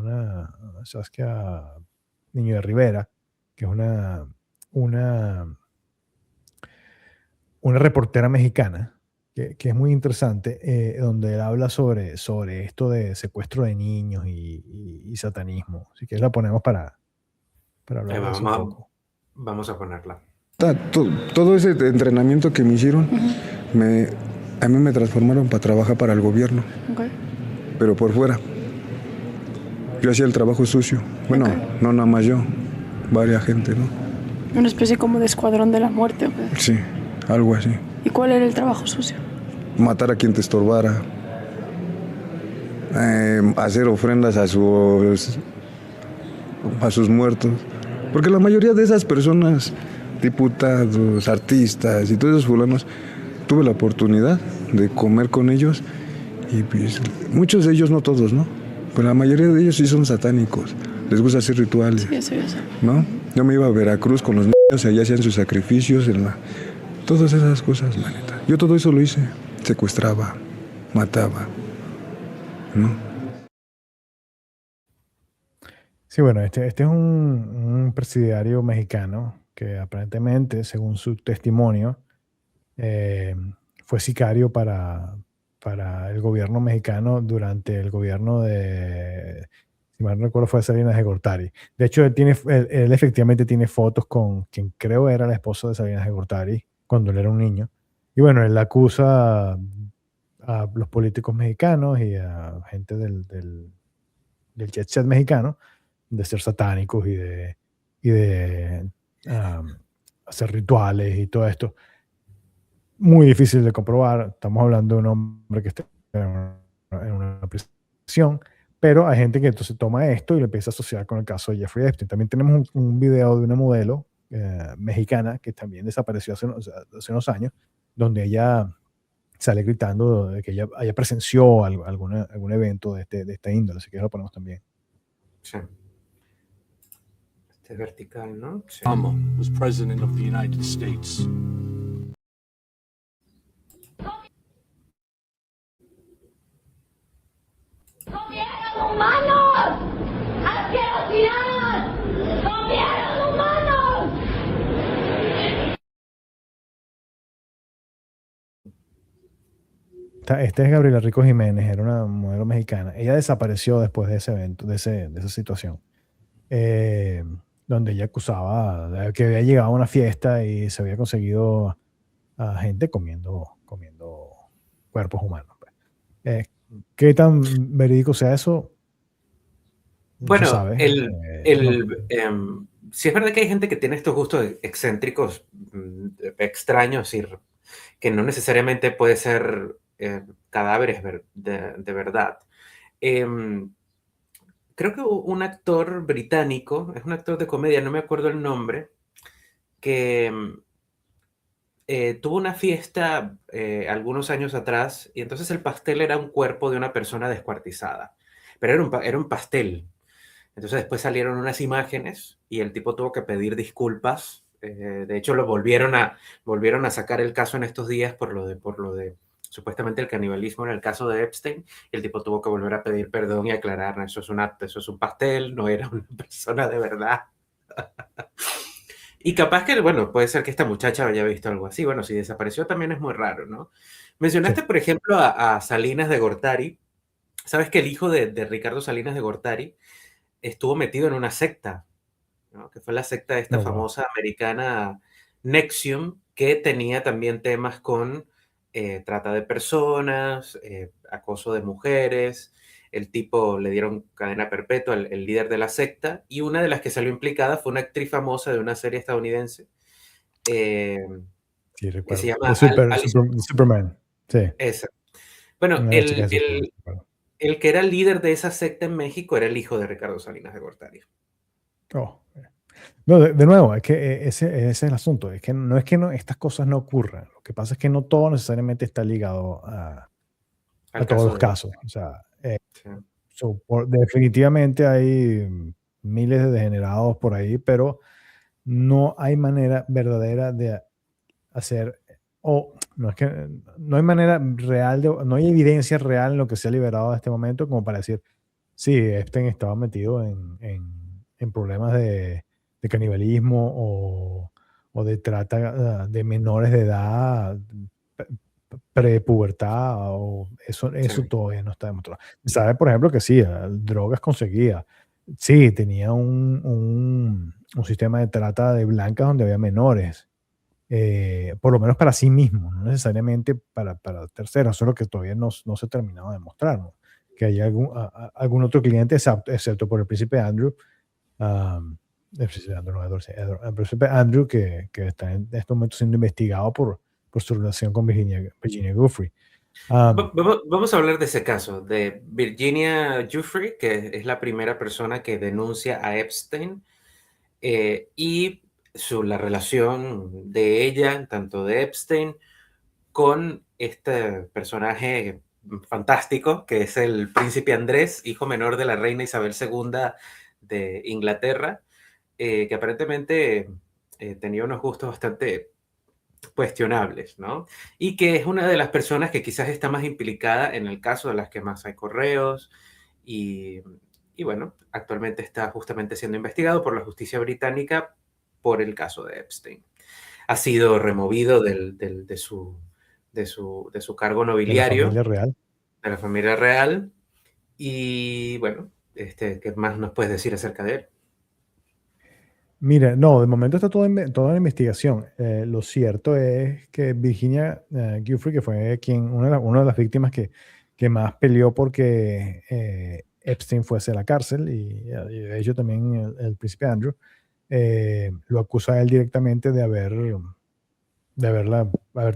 Speaker 3: Saskia Niño de Rivera, que es una, una reportera mexicana, que es muy interesante, donde él habla sobre esto de secuestro de niños y satanismo. Así que la ponemos para hablar de eso un poco.
Speaker 2: Vamos a ponerla.
Speaker 7: Todo ese entrenamiento que me hicieron, a mí me transformaron para trabajar para el gobierno,
Speaker 8: Ok.
Speaker 7: pero por fuera. Yo hacía el trabajo sucio. Bueno,
Speaker 8: Ok.
Speaker 7: no nada más yo, varias gente, ¿no?
Speaker 8: Una especie como de escuadrón de la muerte, ¿ok?
Speaker 7: Sí, algo así.
Speaker 8: ¿Y cuál era el trabajo sucio?
Speaker 7: Matar a quien te estorbara, hacer ofrendas a sus muertos. Porque la mayoría de esas personas, diputados, artistas y todos esos fulanos, tuve la oportunidad de comer con ellos y pues, muchos de ellos, no todos, ¿no? Pero la mayoría de ellos sí son satánicos, les gusta hacer rituales,
Speaker 8: Sí, eso ya sé.
Speaker 7: ¿no? Yo me iba a Veracruz con los niños, allá hacían sus sacrificios, todas esas cosas, la neta. Yo todo eso lo hice, secuestraba, mataba, ¿no?
Speaker 3: Sí, bueno, este es un presidiario mexicano que aparentemente, según su testimonio, eh, fue sicario para el gobierno mexicano durante el gobierno de, si mal no recuerdo, fue Salinas de Gortari. De hecho, él efectivamente tiene fotos con quien creo era la esposa de Salinas de Gortari cuando él era un niño. Y bueno, él acusa a los políticos mexicanos y a gente del jet set mexicano de ser satánicos y de hacer rituales y todo esto. Muy difícil de comprobar. Estamos hablando de un hombre que está en una prisión, pero hay gente que entonces toma esto y lo empieza a asociar con el caso de Jeffrey Epstein. También tenemos un video de una modelo mexicana que también desapareció hace unos años, donde ella sale gritando de que ella presenció algún evento de esta índole, así que lo ponemos también.
Speaker 2: Sí. Este es vertical, ¿no? Sí.
Speaker 1: Obama was president of the United States.
Speaker 9: ¡Comieron humanos! ¡Asquerosidad! ¡Comieron humanos!
Speaker 3: Esta es Gabriela Rico Jiménez, era una modelo mexicana. Ella desapareció después de ese evento, de esa situación, donde ella acusaba de que había llegado a una fiesta y se había conseguido a gente comiendo cuerpos humanos, pues. ¿Qué tan verídico sea eso? No se
Speaker 2: Bueno,
Speaker 3: sabe.
Speaker 2: sí es verdad que hay gente que tiene estos gustos excéntricos, extraños, que no necesariamente puede ser cadáveres de verdad. Creo que un actor británico, es un actor de comedia, no me acuerdo el nombre, que tuvo una fiesta algunos años atrás y entonces el pastel era un cuerpo de una persona descuartizada, pero era un pastel. Entonces después salieron unas imágenes y el tipo tuvo que pedir disculpas. De hecho, volvieron a sacar el caso en estos días por lo de supuestamente el canibalismo en el caso de Epstein. Y el tipo tuvo que volver a pedir perdón y aclarar, eso es un pastel, no era una persona de verdad. Y capaz que, bueno, puede ser que esta muchacha haya visto algo así. Bueno, si desapareció también es muy raro, ¿no? Mencionaste,
Speaker 3: Sí.
Speaker 2: por ejemplo, a Salinas de Gortari. ¿Sabes que el hijo de Ricardo Salinas de Gortari estuvo metido en una secta, ¿no? Que fue la secta esta
Speaker 3: No, wow.
Speaker 2: famosa americana Nexium, que tenía también temas con trata de personas, acoso de mujeres. El tipo le dieron cadena perpetua, el líder de la secta, y una de las que salió implicada fue una actriz famosa de una serie estadounidense
Speaker 3: Sí,
Speaker 2: que
Speaker 3: recuerdo.
Speaker 2: se llama
Speaker 3: Superman. Sí.
Speaker 2: esa. Bueno,
Speaker 3: Una de las chicas de Superman, recuerdo.
Speaker 2: el que era el líder de esa secta en México era el hijo de Ricardo Salinas de Gortari.
Speaker 3: Oh. No, de nuevo, es que ese es el asunto. Es que estas cosas no ocurran. Lo que pasa es que no todo necesariamente está ligado a
Speaker 2: Al
Speaker 3: todos
Speaker 2: caso
Speaker 3: los
Speaker 2: de...
Speaker 3: casos. O sea,
Speaker 2: Sí.
Speaker 3: definitivamente hay miles de degenerados por ahí, pero no hay manera verdadera de hacer, o no es que no hay manera real, no hay evidencia real en lo que se ha liberado hasta este momento como para decir, sí, Epstein estaba metido en en problemas de canibalismo o de trata de menores de edad, prepubertad, o eso
Speaker 2: Sí.
Speaker 3: todavía no está demostrado. Se sabe, por ejemplo, que sí, drogas conseguía. Sí, tenía un sistema de trata de blancas donde había menores, por lo menos para sí mismo, no necesariamente para terceros, eso es lo que todavía no se ha terminado de demostrar, ¿no? Que haya algún otro cliente, excepto por el príncipe Andrew, el príncipe Andrew, no, el príncipe Andrew, que está en este momento siendo investigado por su relación con Virginia Giuffre.
Speaker 2: Vamos a hablar de ese caso, de Virginia Giuffre, que es la primera persona que denuncia a Epstein, y la relación de ella, tanto de Epstein, con este personaje fantástico, que es el príncipe Andrés, hijo menor de la reina Isabel II de Inglaterra, que aparentemente tenía unos gustos bastante cuestionables, ¿no? Y que es una de las personas que quizás está más implicada en el caso de las que más hay correos y, y bueno, actualmente está justamente siendo investigado por la justicia británica por el caso de Epstein. Ha sido removido de su cargo
Speaker 3: De la
Speaker 2: nobiliario,
Speaker 3: familia real.
Speaker 2: de la familia real, y bueno, ¿qué más nos puedes decir acerca de él?
Speaker 3: Mira, no, de momento está toda la investigación. Lo cierto es que Virginia Giuffre, que fue una de las víctimas que más peleó porque Epstein fuese a la cárcel, y de hecho también el príncipe Andrew, lo acusa a él directamente de haber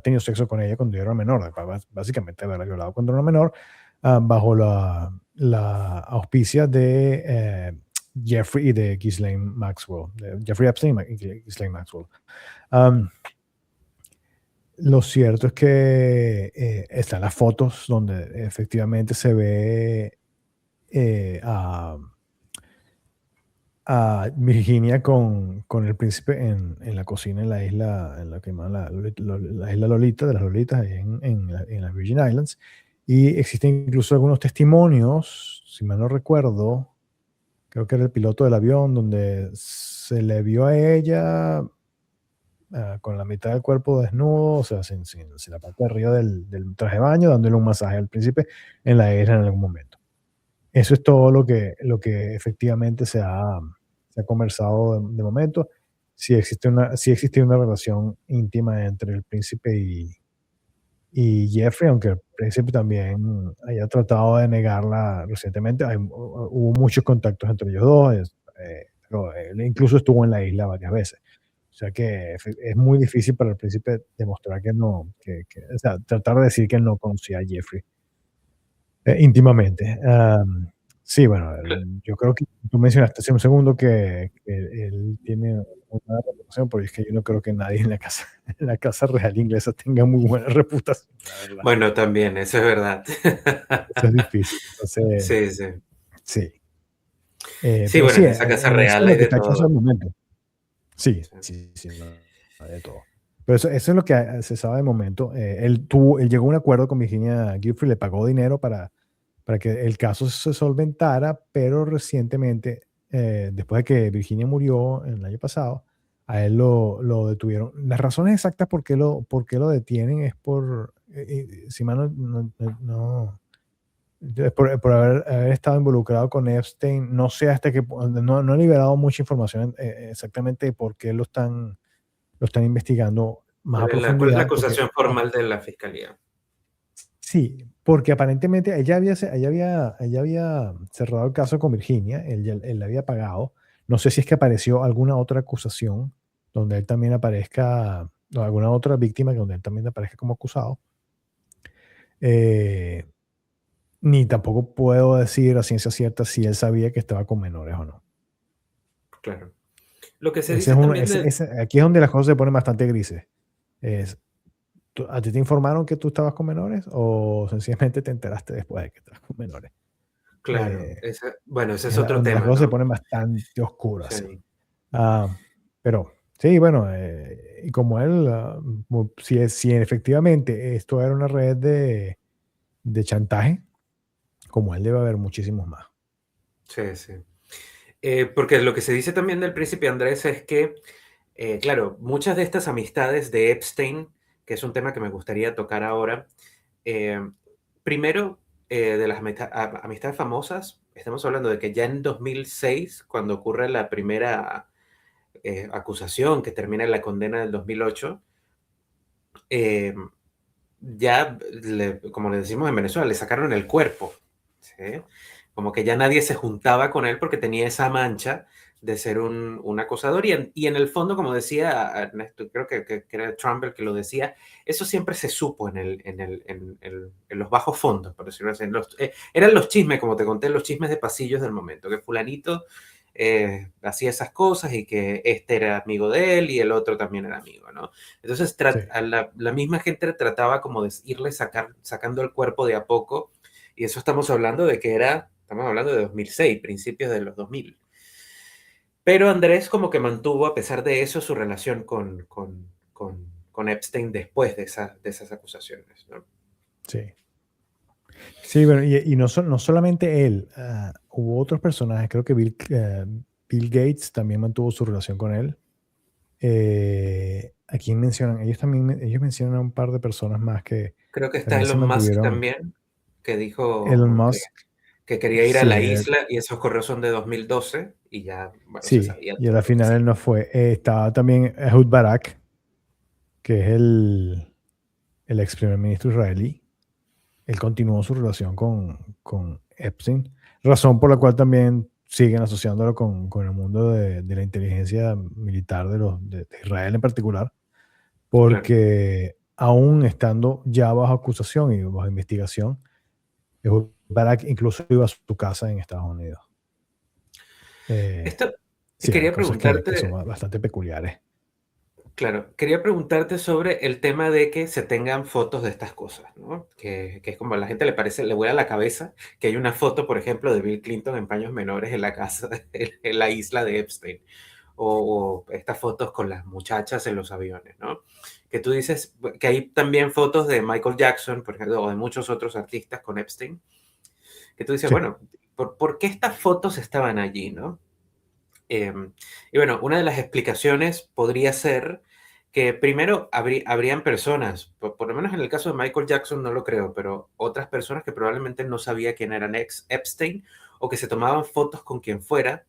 Speaker 3: tenido sexo con ella cuando era menor, básicamente haberla violado cuando era menor, bajo la auspicia de Jeffrey y de Ghislaine Maxwell, de Jeffrey Epstein y Ghislaine Maxwell. Lo cierto es que están las fotos donde efectivamente se ve a Virginia con el príncipe en la cocina en la isla, en la que llaman la isla Lolita, de las Lolitas, ahí en las Virgin Islands. Y existen incluso algunos testimonios, si mal no recuerdo, creo que era el piloto del avión, donde se le vio a ella con la mitad del cuerpo desnudo, o sea, sin la parte de arriba del traje de baño, dándole un masaje al príncipe en la isla en algún momento. Eso es todo lo que efectivamente se ha conversado de momento. Sí existe una relación íntima entre el príncipe y Jeffrey, aunque el príncipe también haya tratado de negarla recientemente. Hubo muchos contactos entre ellos dos, pero él incluso estuvo en la isla varias veces. O sea que es muy difícil para el príncipe demostrar que no, o sea, tratar de decir que no conocía a Jeffrey íntimamente. Sí, bueno, yo creo que tú mencionaste hace un segundo que él tiene una buena reputación, porque es que yo no creo que nadie en la casa real inglesa tenga muy buena reputación, la verdad.
Speaker 2: Bueno, también, eso es verdad.
Speaker 3: Eso es difícil. Entonces,
Speaker 2: Sí, sí.
Speaker 3: sí.
Speaker 2: Sí,
Speaker 3: Pero
Speaker 2: bueno,
Speaker 3: sí,
Speaker 2: en esa casa
Speaker 3: en eso
Speaker 2: real
Speaker 3: es lo
Speaker 2: hay
Speaker 3: que
Speaker 2: de
Speaker 3: está hecho hasta el
Speaker 2: todo.
Speaker 3: momento. Sí,
Speaker 2: Sí.
Speaker 3: sí, no, hay de todo. Pero eso es lo que se sabe de momento. Él llegó a un acuerdo con Virginia Giuffre, le pagó dinero para que el caso se solventara, pero recientemente, después de que Virginia murió el año pasado, a él lo detuvieron. Las razones exactas por qué lo detienen es si mal es por haber estado involucrado con Epstein. No sé hasta qué punto, no he liberado mucha información exactamente de por qué lo están investigando más a
Speaker 2: ¿Cuál es la
Speaker 3: profundidad, porque
Speaker 2: acusación formal de la fiscalía?
Speaker 3: sí, porque aparentemente ella había cerrado el caso con Virginia, él le había pagado. No sé si es que apareció alguna otra acusación donde él también aparezca, o alguna otra víctima donde él también aparezca como acusado. Ni tampoco puedo decir a ciencia cierta si él sabía que estaba con menores o no.
Speaker 2: Claro. Lo que se
Speaker 3: Ese
Speaker 2: dice
Speaker 3: es uno,
Speaker 2: también de...
Speaker 3: aquí es donde las cosas se ponen bastante grises. ¿A ti te informaron que tú estabas con menores o sencillamente te enteraste después de que estabas con menores?
Speaker 2: Claro,
Speaker 3: Eh,
Speaker 2: bueno, ese es
Speaker 3: es
Speaker 2: otro
Speaker 3: donde las
Speaker 2: tema,
Speaker 3: cosas se
Speaker 2: ¿no?
Speaker 3: ponen bastante oscuras,
Speaker 2: Sí.
Speaker 3: sí. Pero sí, bueno, y como él, si efectivamente esto era una red de chantaje, como él debe haber muchísimos más.
Speaker 2: Sí, sí. Porque lo que se dice también del príncipe Andrés es que, claro, muchas de estas amistades de Epstein, que es un tema que me gustaría tocar ahora, eh, primero, de las amistades famosas, estamos hablando de que ya en 2006, cuando ocurre la primera acusación que termina en la condena del 2008, eh, ya, como le decimos en Venezuela, le sacaron el cuerpo, ¿sí? Como que ya nadie se juntaba con él porque tenía esa mancha de ser un acosador. Y en el fondo, como decía Ernesto, creo que era Trump el que lo decía, eso siempre se supo en los bajos fondos, por decirlo así. Eran los chismes, como te conté, los chismes de pasillos del momento, que fulanito hacía esas cosas y que este era amigo de él y el otro también era amigo, ¿no? Entonces
Speaker 3: Sí,
Speaker 2: a la misma gente trataba como de irle sacando el cuerpo de a poco, y eso estamos hablando de que estamos hablando de 2006, principios de los 2000. Pero Andrés como que mantuvo, a pesar de eso, su relación con Epstein después de esas acusaciones, ¿no?
Speaker 3: sí. Sí, bueno, y no, no solamente él, hubo otros personajes, creo que Bill Gates también mantuvo su relación con él. Aquí mencionan, ellos mencionan a un par de personas más que
Speaker 2: Creo que está
Speaker 3: también se
Speaker 2: Elon Musk
Speaker 3: mantuvieron.
Speaker 2: también, que
Speaker 3: Elon
Speaker 2: dijo
Speaker 3: Musk,
Speaker 2: que quería ir a
Speaker 3: sí,
Speaker 2: la isla, y esos correos son de 2012 y ya, bueno, se
Speaker 3: sí,
Speaker 2: sabía
Speaker 3: y a
Speaker 2: todo
Speaker 3: la
Speaker 2: lo que
Speaker 3: final
Speaker 2: sí.
Speaker 3: él no fue. Estaba también Ehud Barak, que es el ex primer ministro israelí. Él continuó su relación con Epstein, razón por la cual también siguen asociándolo con el mundo de la inteligencia militar de Israel en particular,
Speaker 2: Claro.
Speaker 3: porque aún estando ya bajo acusación y bajo investigación, Ehud Barak incluso iba a su casa en Estados Unidos.
Speaker 2: Esto,
Speaker 3: Sí, hay
Speaker 2: quería
Speaker 3: cosas que son
Speaker 2: preguntarte,
Speaker 3: bastante peculiares.
Speaker 2: claro, quería preguntarte sobre el tema de que se tengan fotos de estas cosas, ¿no? Que es como a la gente le parece, le vuela la cabeza que hay una foto, por ejemplo, de Bill Clinton en paños menores en la casa, en la isla de Epstein, o estas fotos con las muchachas en los aviones, ¿no? Que tú dices que hay también fotos de Michael Jackson, por ejemplo, o de muchos otros artistas con Epstein, que tú dices,
Speaker 3: Sí,
Speaker 2: bueno, ¿por qué estas fotos estaban allí, no? Y bueno, una de las explicaciones podría ser que primero habrían personas, por lo menos en el caso de Michael Jackson no lo creo, pero otras personas que probablemente no sabía quién era Epstein, o que se tomaban fotos con quien fuera.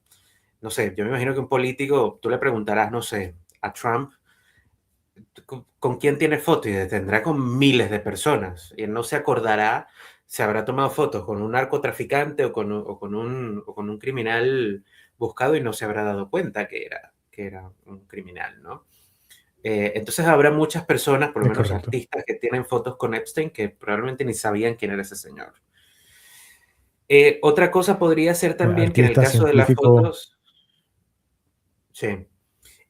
Speaker 2: No sé, yo me imagino que un político, tú le preguntarás, no sé, a Trump, ¿con quién tiene fotos? Y tendrá con miles de personas. Y él no se acordará, se habrá tomado fotos con un narcotraficante o con un criminal buscado, y no se habrá dado cuenta que era un criminal, ¿no? Entonces habrá muchas personas, por lo
Speaker 3: es
Speaker 2: menos
Speaker 3: correcto.
Speaker 2: artistas, que tienen fotos con Epstein que probablemente ni sabían quién era ese señor. Otra cosa podría ser también que en el
Speaker 3: Artistas,
Speaker 2: caso de las
Speaker 3: científicos,
Speaker 2: fotos, sí,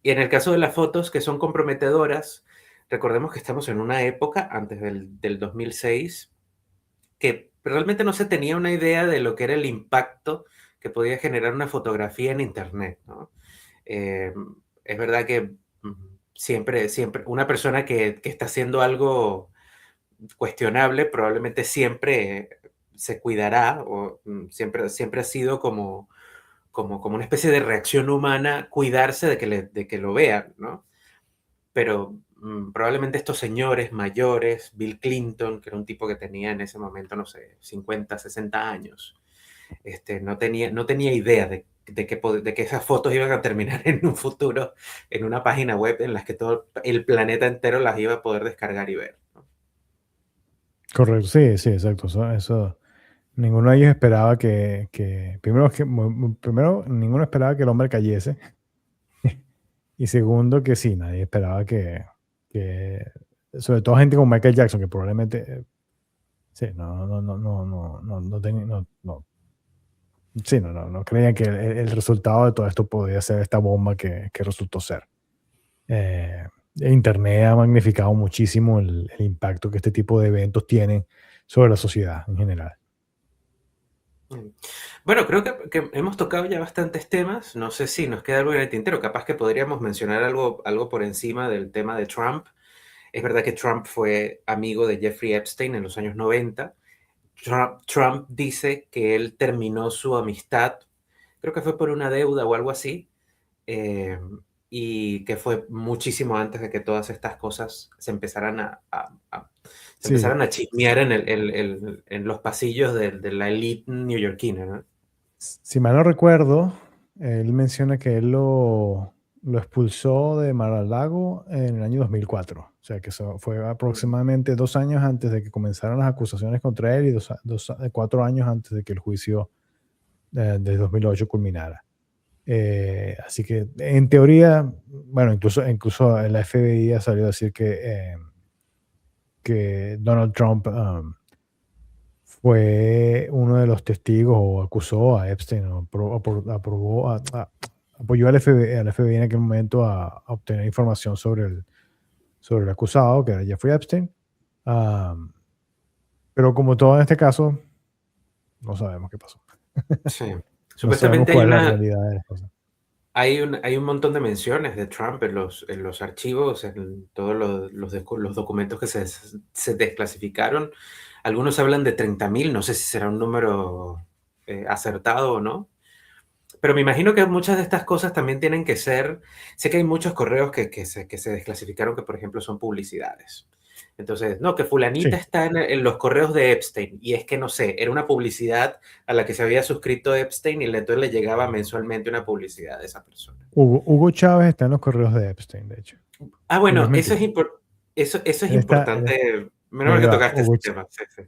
Speaker 2: y en el caso de las fotos que son comprometedoras, recordemos que estamos en una época antes del 2006 que realmente no se tenía una idea de lo que era el impacto que podía generar una fotografía en Internet, ¿no? Eh, es verdad que siempre, una persona que está haciendo algo cuestionable probablemente siempre se cuidará, o siempre ha sido como una especie de reacción humana cuidarse de que lo vean, ¿no? Pero probablemente estos señores mayores, Bill Clinton, que era un tipo que tenía en ese momento, no sé, 50, 60 años, no tenía idea de que esas fotos iban a terminar en un futuro en una página web en las que todo el planeta entero las iba a poder descargar y ver, ¿no?
Speaker 3: correcto, sí, sí, exacto. Ninguno de ellos esperaba primero, primero, ninguno esperaba que el hombre cayese. Y segundo, que sí, nadie esperaba que sobre todo gente como Michael Jackson, que probablemente, sí, sí, no creían que el resultado de todo esto podía ser esta bomba que resultó ser. Internet ha magnificado muchísimo el impacto que este tipo de eventos tienen sobre la sociedad en general.
Speaker 2: Mm. Bueno, creo que hemos tocado ya bastantes temas. No sé si nos queda algo en el tintero. Capaz que podríamos mencionar algo por encima del tema de Trump. Es verdad que Trump fue amigo de Jeffrey Epstein en los años 90. Trump dice que él terminó su amistad creo que fue por una deuda o algo así, eh, y que fue muchísimo antes de que todas estas cosas se empezaran se
Speaker 3: Sí,
Speaker 2: empezaran a chismear en los pasillos de la elite neoyorquina, ¿no?
Speaker 3: si mal no recuerdo, él menciona que él lo expulsó de Mar-a-Lago en el año 2004. O sea, que eso fue aproximadamente 2 años antes de que comenzaran las acusaciones contra él y 4 años antes de que el juicio de 2008 culminara. Así que, en teoría, bueno, incluso la FBI ha salido a decir que Donald Trump fue uno de los testigos o acusó a Epstein o apoyó al FBI en aquel momento a obtener información sobre el acusado, que era Jeffrey Epstein. Pero como todo en este caso, no sabemos qué pasó.
Speaker 2: Sí.
Speaker 3: No sabemos
Speaker 2: Supuestamente
Speaker 3: cuál es la realidad de las cosas.
Speaker 2: hay un montón de menciones de Trump en los archivos, en todos los documentos que se desclasificaron. Algunos hablan de 30.000, no sé si será un número acertado o no. Pero me imagino que muchas de estas cosas también tienen que ser. Sé que hay muchos correos que se desclasificaron que, por ejemplo, son publicidades. Entonces, no, que fulanita
Speaker 3: Sí.
Speaker 2: está en los correos de Epstein. Y es que, no sé, era una publicidad a la que se había suscrito Epstein y entonces le llegaba mensualmente una publicidad de esa persona.
Speaker 3: Hugo Chávez está en los correos de Epstein, de hecho.
Speaker 2: Ah,
Speaker 3: Y no
Speaker 2: bueno,
Speaker 3: es mentira.
Speaker 2: eso es
Speaker 3: Él
Speaker 2: importante. Menos mal
Speaker 3: ya
Speaker 2: que
Speaker 3: va,
Speaker 2: tocaste ese tema. Sí, sí.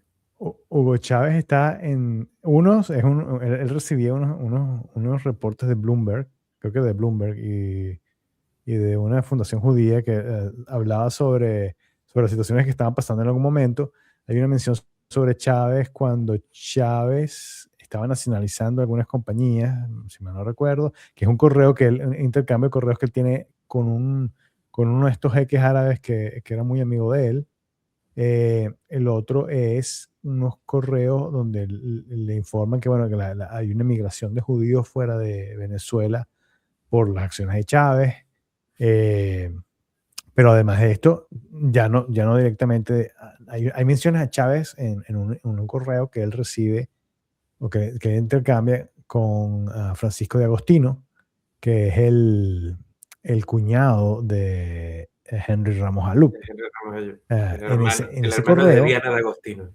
Speaker 3: Hugo Chávez está en él recibía unos reportes de Bloomberg, creo que de Bloomberg y de una fundación judía que hablaba sobre las situaciones que estaban pasando en algún momento. Hay una mención sobre Chávez cuando Chávez estaba nacionalizando algunas compañías, si mal no recuerdo, que es un intercambio de correos que él tiene con uno de estos jeques árabes que era muy amigo de él. El otro es unos correos donde le informan que, bueno, que hay una migración de judíos fuera de Venezuela por las acciones de Chávez. Pero además de esto, ya no directamente, hay menciones a Chávez en un correo que él recibe o que él intercambia con Francisco de Agostino, que es el cuñado de Henry Ramos Alup. En ese
Speaker 2: hermano de
Speaker 3: correo,
Speaker 2: Diana de Agostino.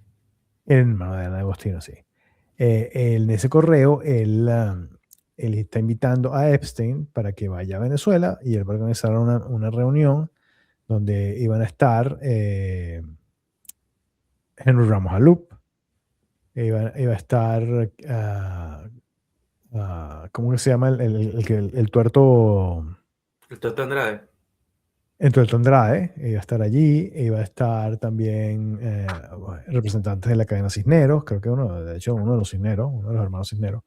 Speaker 3: el hermano de Ana Agostino, sí. En ese correo, él está invitando a Epstein para que vaya a Venezuela y él va a organizar una reunión donde iban a estar Henry Ramos Alup, iba a estar, ¿cómo se llama? El tuerto.
Speaker 2: El Toto Andrade.
Speaker 3: El tuerto Andrade iba a estar allí, iba a estar también representantes de la cadena Cisneros, creo que uno de los Cisneros, uno de los hermanos Cisneros.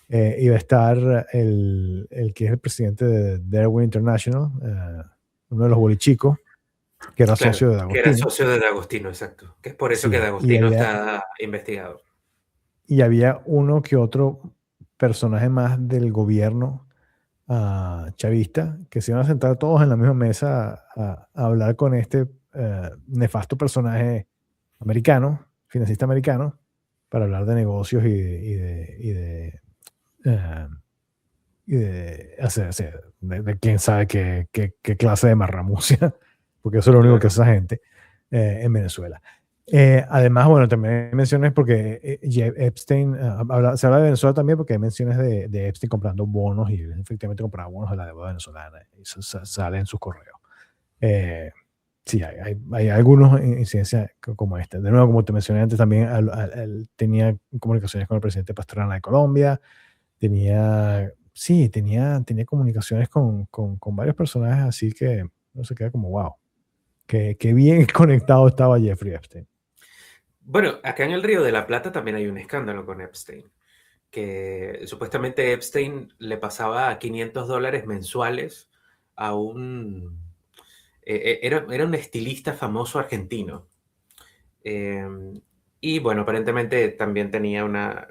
Speaker 3: Iba a estar el que es el presidente de Darwin International, uno de los bolichicos, que era
Speaker 2: Claro,
Speaker 3: socio de
Speaker 2: que
Speaker 3: Agostino.
Speaker 2: era socio de Agostino, exacto. Que es por eso
Speaker 3: Sí,
Speaker 2: que de Agostino está investigado.
Speaker 3: Y había uno que otro personaje más del gobierno chavista que se iban a sentar todos en la misma mesa a hablar con este nefasto personaje americano, financista americano, para hablar de negocios de hacer de quién sabe qué clase de marramucia, porque eso es lo único que hace esa gente en Venezuela. Además, bueno, también hay menciones porque Epstein, se habla de Venezuela también porque hay menciones de Epstein comprando bonos y efectivamente compraba bonos de la deuda venezolana y eso sale en sus correos. Sí, hay algunas incidencias como esta. De nuevo, como te mencioné antes, también él tenía comunicaciones con el presidente Pastrana de Colombia, tenía comunicaciones con varios personajes, así que no se queda como wow. Qué bien conectado estaba Jeffrey Epstein.
Speaker 2: Bueno, acá en el Río de la Plata también hay un escándalo con Epstein, que supuestamente Epstein le pasaba $500 mensuales a era un estilista famoso argentino. Y bueno, aparentemente también tenía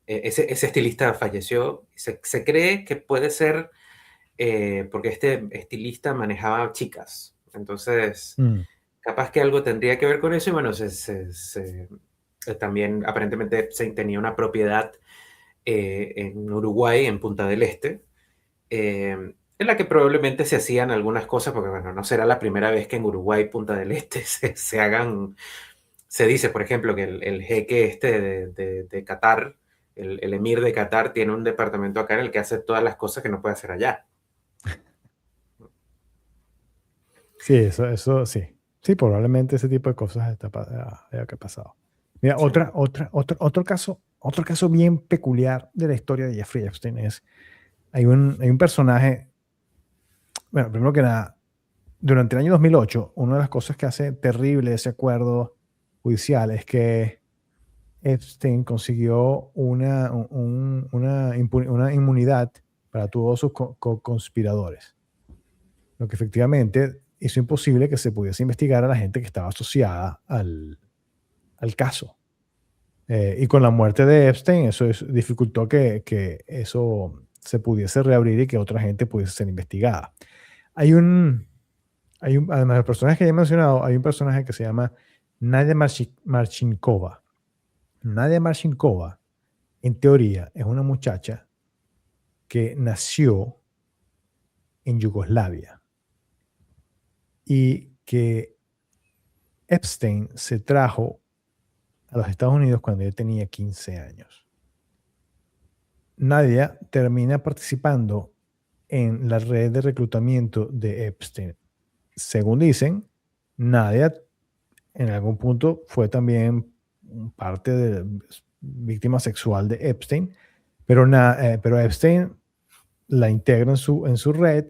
Speaker 2: ese estilista falleció. Se cree que puede ser porque este estilista manejaba chicas. Entonces, capaz que algo tendría que ver con eso. Y bueno, también aparentemente Epstein tenía una propiedad en Uruguay, en Punta del Este, en la que probablemente se hacían algunas cosas, porque bueno, no será la primera vez que en Uruguay, Punta del Este, se hagan, se dice, por ejemplo, que el jeque este de Qatar, el emir de Qatar, tiene un departamento acá en el que hace todas las cosas que no puede hacer allá.
Speaker 3: Sí, eso sí. Sí, probablemente ese tipo de cosas haya que pasado. Mira,
Speaker 2: Sí.
Speaker 3: otro caso bien peculiar de la historia de Jeffrey Epstein es, hay un personaje, bueno, primero que nada, durante el año 2008, una de las cosas que hace terrible ese acuerdo judicial es que Epstein consiguió una inmunidad para todos sus conspiradores, lo que efectivamente hizo imposible que se pudiese investigar a la gente que estaba asociada al caso. Y con la muerte de Epstein, eso dificultó que eso se pudiese reabrir y que otra gente pudiese ser investigada. Además de los personajes que ya he mencionado, hay un personaje que se llama Nadia Marchinkova. Nadia Marchinkova, en teoría, es una muchacha que nació en Yugoslavia y que Epstein se trajo a los Estados Unidos cuando ella tenía 15 años. Nadia termina participando en la red de reclutamiento de Epstein. Según dicen, Nadia en algún punto fue también parte de víctima sexual de Epstein, pero Epstein la integra en su red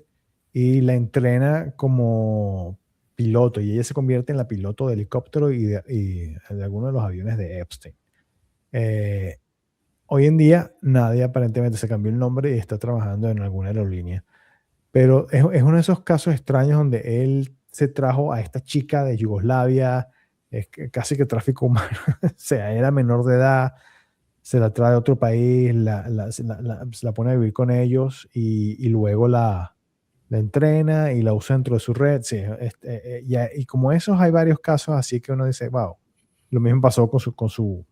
Speaker 3: y la entrena como piloto, y ella se convierte en la piloto de helicóptero y de algunos de los aviones de Epstein. Hoy en día, Nadia aparentemente se cambió el nombre y está trabajando en alguna aerolínea. Pero es uno de esos casos extraños donde él se trajo a esta chica de Yugoslavia, casi que tráfico humano. O sea, era menor de edad, se la trae a otro país, se la pone a vivir con ellos y luego la entrena y la usa dentro de su red. Sí, y como esos hay varios casos así que uno dice, wow, lo mismo pasó con su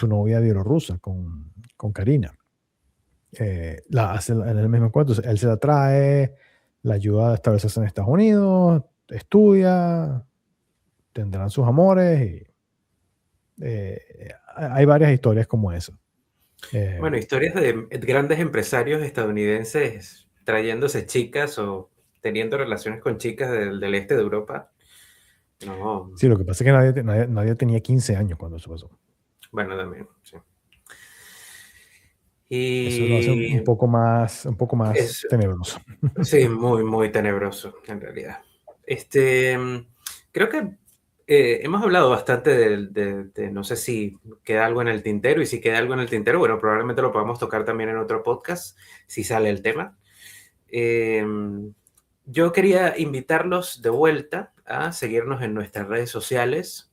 Speaker 3: novia bielorrusa, con Karina. Hace en el mismo cuento, él se la trae, la ayuda a establecerse en Estados Unidos, estudia, tendrán sus amores y hay varias historias como eso.
Speaker 2: Bueno, historias de grandes empresarios estadounidenses trayéndose chicas o teniendo relaciones con chicas del este de Europa. No,
Speaker 3: Sí, lo que pasa es que nadie tenía 15 años cuando eso pasó.
Speaker 2: bueno, también, sí.
Speaker 3: Eso lo hace
Speaker 2: Y
Speaker 3: un poco más tenebroso.
Speaker 2: sí, muy, muy tenebroso, en realidad. Creo que hemos hablado bastante de no sé si queda algo en el tintero, y si queda algo en el tintero, bueno, probablemente lo podamos tocar también en otro podcast, si sale el tema. Yo quería invitarlos de vuelta a seguirnos en nuestras redes sociales.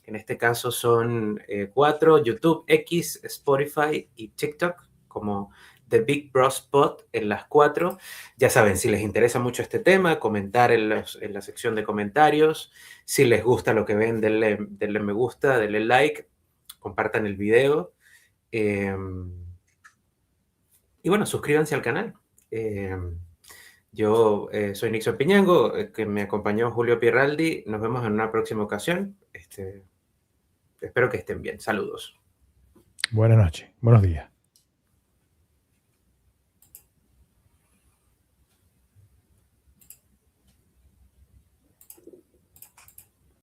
Speaker 2: En este caso son 4, YouTube, X, Spotify y TikTok, como The Big Bros Pod en las 4. Ya saben, si les interesa mucho este tema, comentar en la sección de comentarios. Si les gusta lo que ven, denle me gusta, denle like, compartan el video. Y bueno, suscríbanse al canal. Yo soy Nixon Piñango, que me acompañó Julio Pierraldi. Nos vemos en una próxima ocasión. Espero que estén bien. Saludos.
Speaker 3: Buenas noches, buenos días.